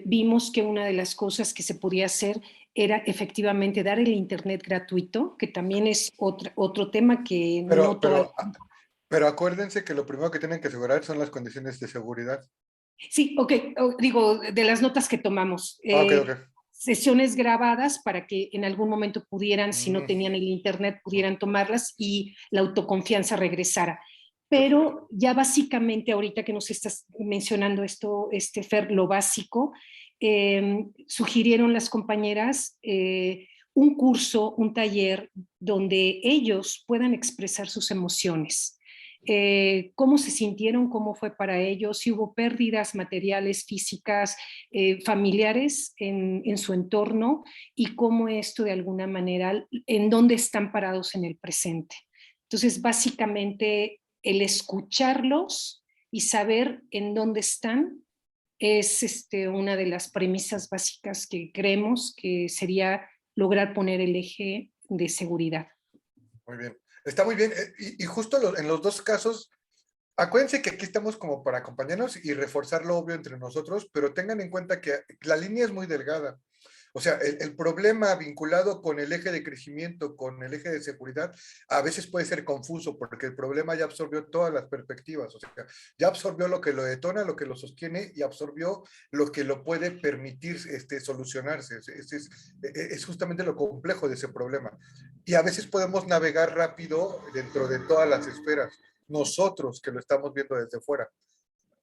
vimos que una de las cosas que se podía hacer era efectivamente dar el Internet gratuito, que también es otro tema que no toda... Pero acuérdense que lo primero que tienen que asegurar son las condiciones de seguridad. Sí, ok, digo, de las notas que tomamos. Ok. Sesiones grabadas para que en algún momento pudieran, si no tenían el Internet, pudieran tomarlas y la autoconfianza regresara. Pero ya básicamente ahorita que nos estás mencionando esto, Fer, lo básico, sugirieron las compañeras un curso, un taller donde ellos puedan expresar sus emociones. Cómo se sintieron, cómo fue para ellos, si hubo pérdidas materiales, físicas, familiares en su entorno y cómo esto de alguna manera, en dónde están parados en el presente. Entonces, básicamente, el escucharlos y saber en dónde están es una de las premisas básicas que creemos que sería lograr poner el eje de seguridad. Muy bien. Está muy bien. Y justo en los dos casos, acuérdense que aquí estamos como para acompañarnos y reforzar lo obvio entre nosotros, pero tengan en cuenta que la línea es muy delgada. O sea, el problema vinculado con el eje de crecimiento, con el eje de seguridad, a veces puede ser confuso porque el problema ya absorbió todas las perspectivas. O sea, ya absorbió lo que lo detona, lo que lo sostiene y absorbió lo que lo puede permitir solucionarse. Es justamente lo complejo de ese problema. Y a veces podemos navegar rápido dentro de todas las esferas, nosotros que lo estamos viendo desde fuera.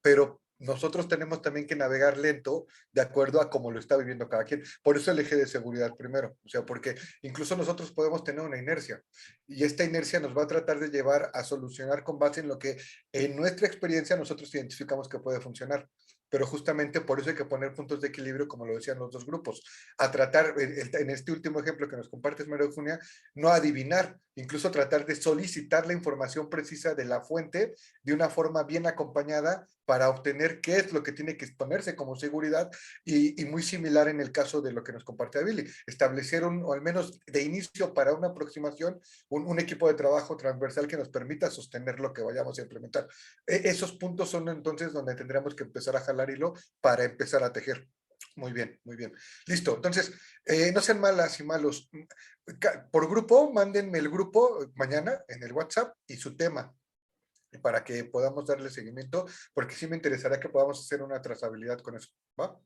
Pero nosotros tenemos también que navegar lento de acuerdo a cómo lo está viviendo cada quien. Por eso el eje de seguridad primero, o sea, porque incluso nosotros podemos tener una inercia y esta inercia nos va a tratar de llevar a solucionar con base en lo que en nuestra experiencia nosotros identificamos que puede funcionar. Pero justamente por eso hay que poner puntos de equilibrio, como lo decían los dos grupos, a tratar, en este último ejemplo que nos compartes, María Eugenia, no adivinar, incluso tratar de solicitar la información precisa de la fuente de una forma bien acompañada para obtener qué es lo que tiene que ponerse como seguridad y muy similar en el caso de lo que nos comparte Billy, establecer o al menos de inicio para una aproximación, un equipo de trabajo transversal que nos permita sostener lo que vayamos a implementar. Esos puntos son entonces donde tendremos que empezar a jalar hilo para empezar a tejer. Muy bien, muy bien. Listo. Entonces, no sean malas y malos. Por grupo, mándenme el grupo mañana en el WhatsApp y su tema para que podamos darle seguimiento, porque sí me interesará que podamos hacer una trazabilidad con eso, ¿va?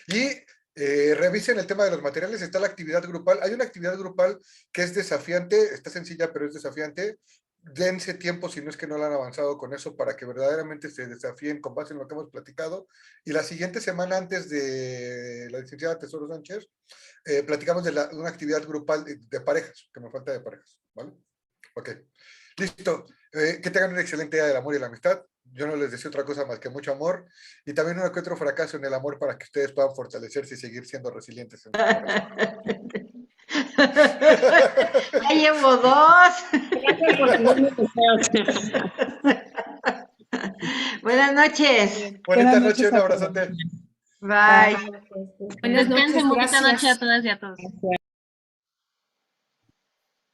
Y revisen el tema de los materiales, está la actividad grupal. Hay una actividad grupal que es desafiante, está sencilla, pero es desafiante. Dense tiempo si no es que no lo han avanzado con eso para que verdaderamente se desafíen con base en lo que hemos platicado. Y la siguiente semana, antes de la licenciada Tesoro Sánchez, platicamos de una actividad grupal de parejas, que me falta de parejas, ¿vale? Ok, listo. Que tengan una excelente día del amor y la amistad. Yo no les deseo otra cosa más que mucho amor y también uno que otro fracaso en el amor para que ustedes puedan fortalecerse y seguir siendo resilientes en su corazón. Ya llevo dos. Gracias por tenerme Buenas noches. Bonita noche, un abrazote. Bye. Buenas noches, Descansen, bonita gracias. noche a todas y a todos.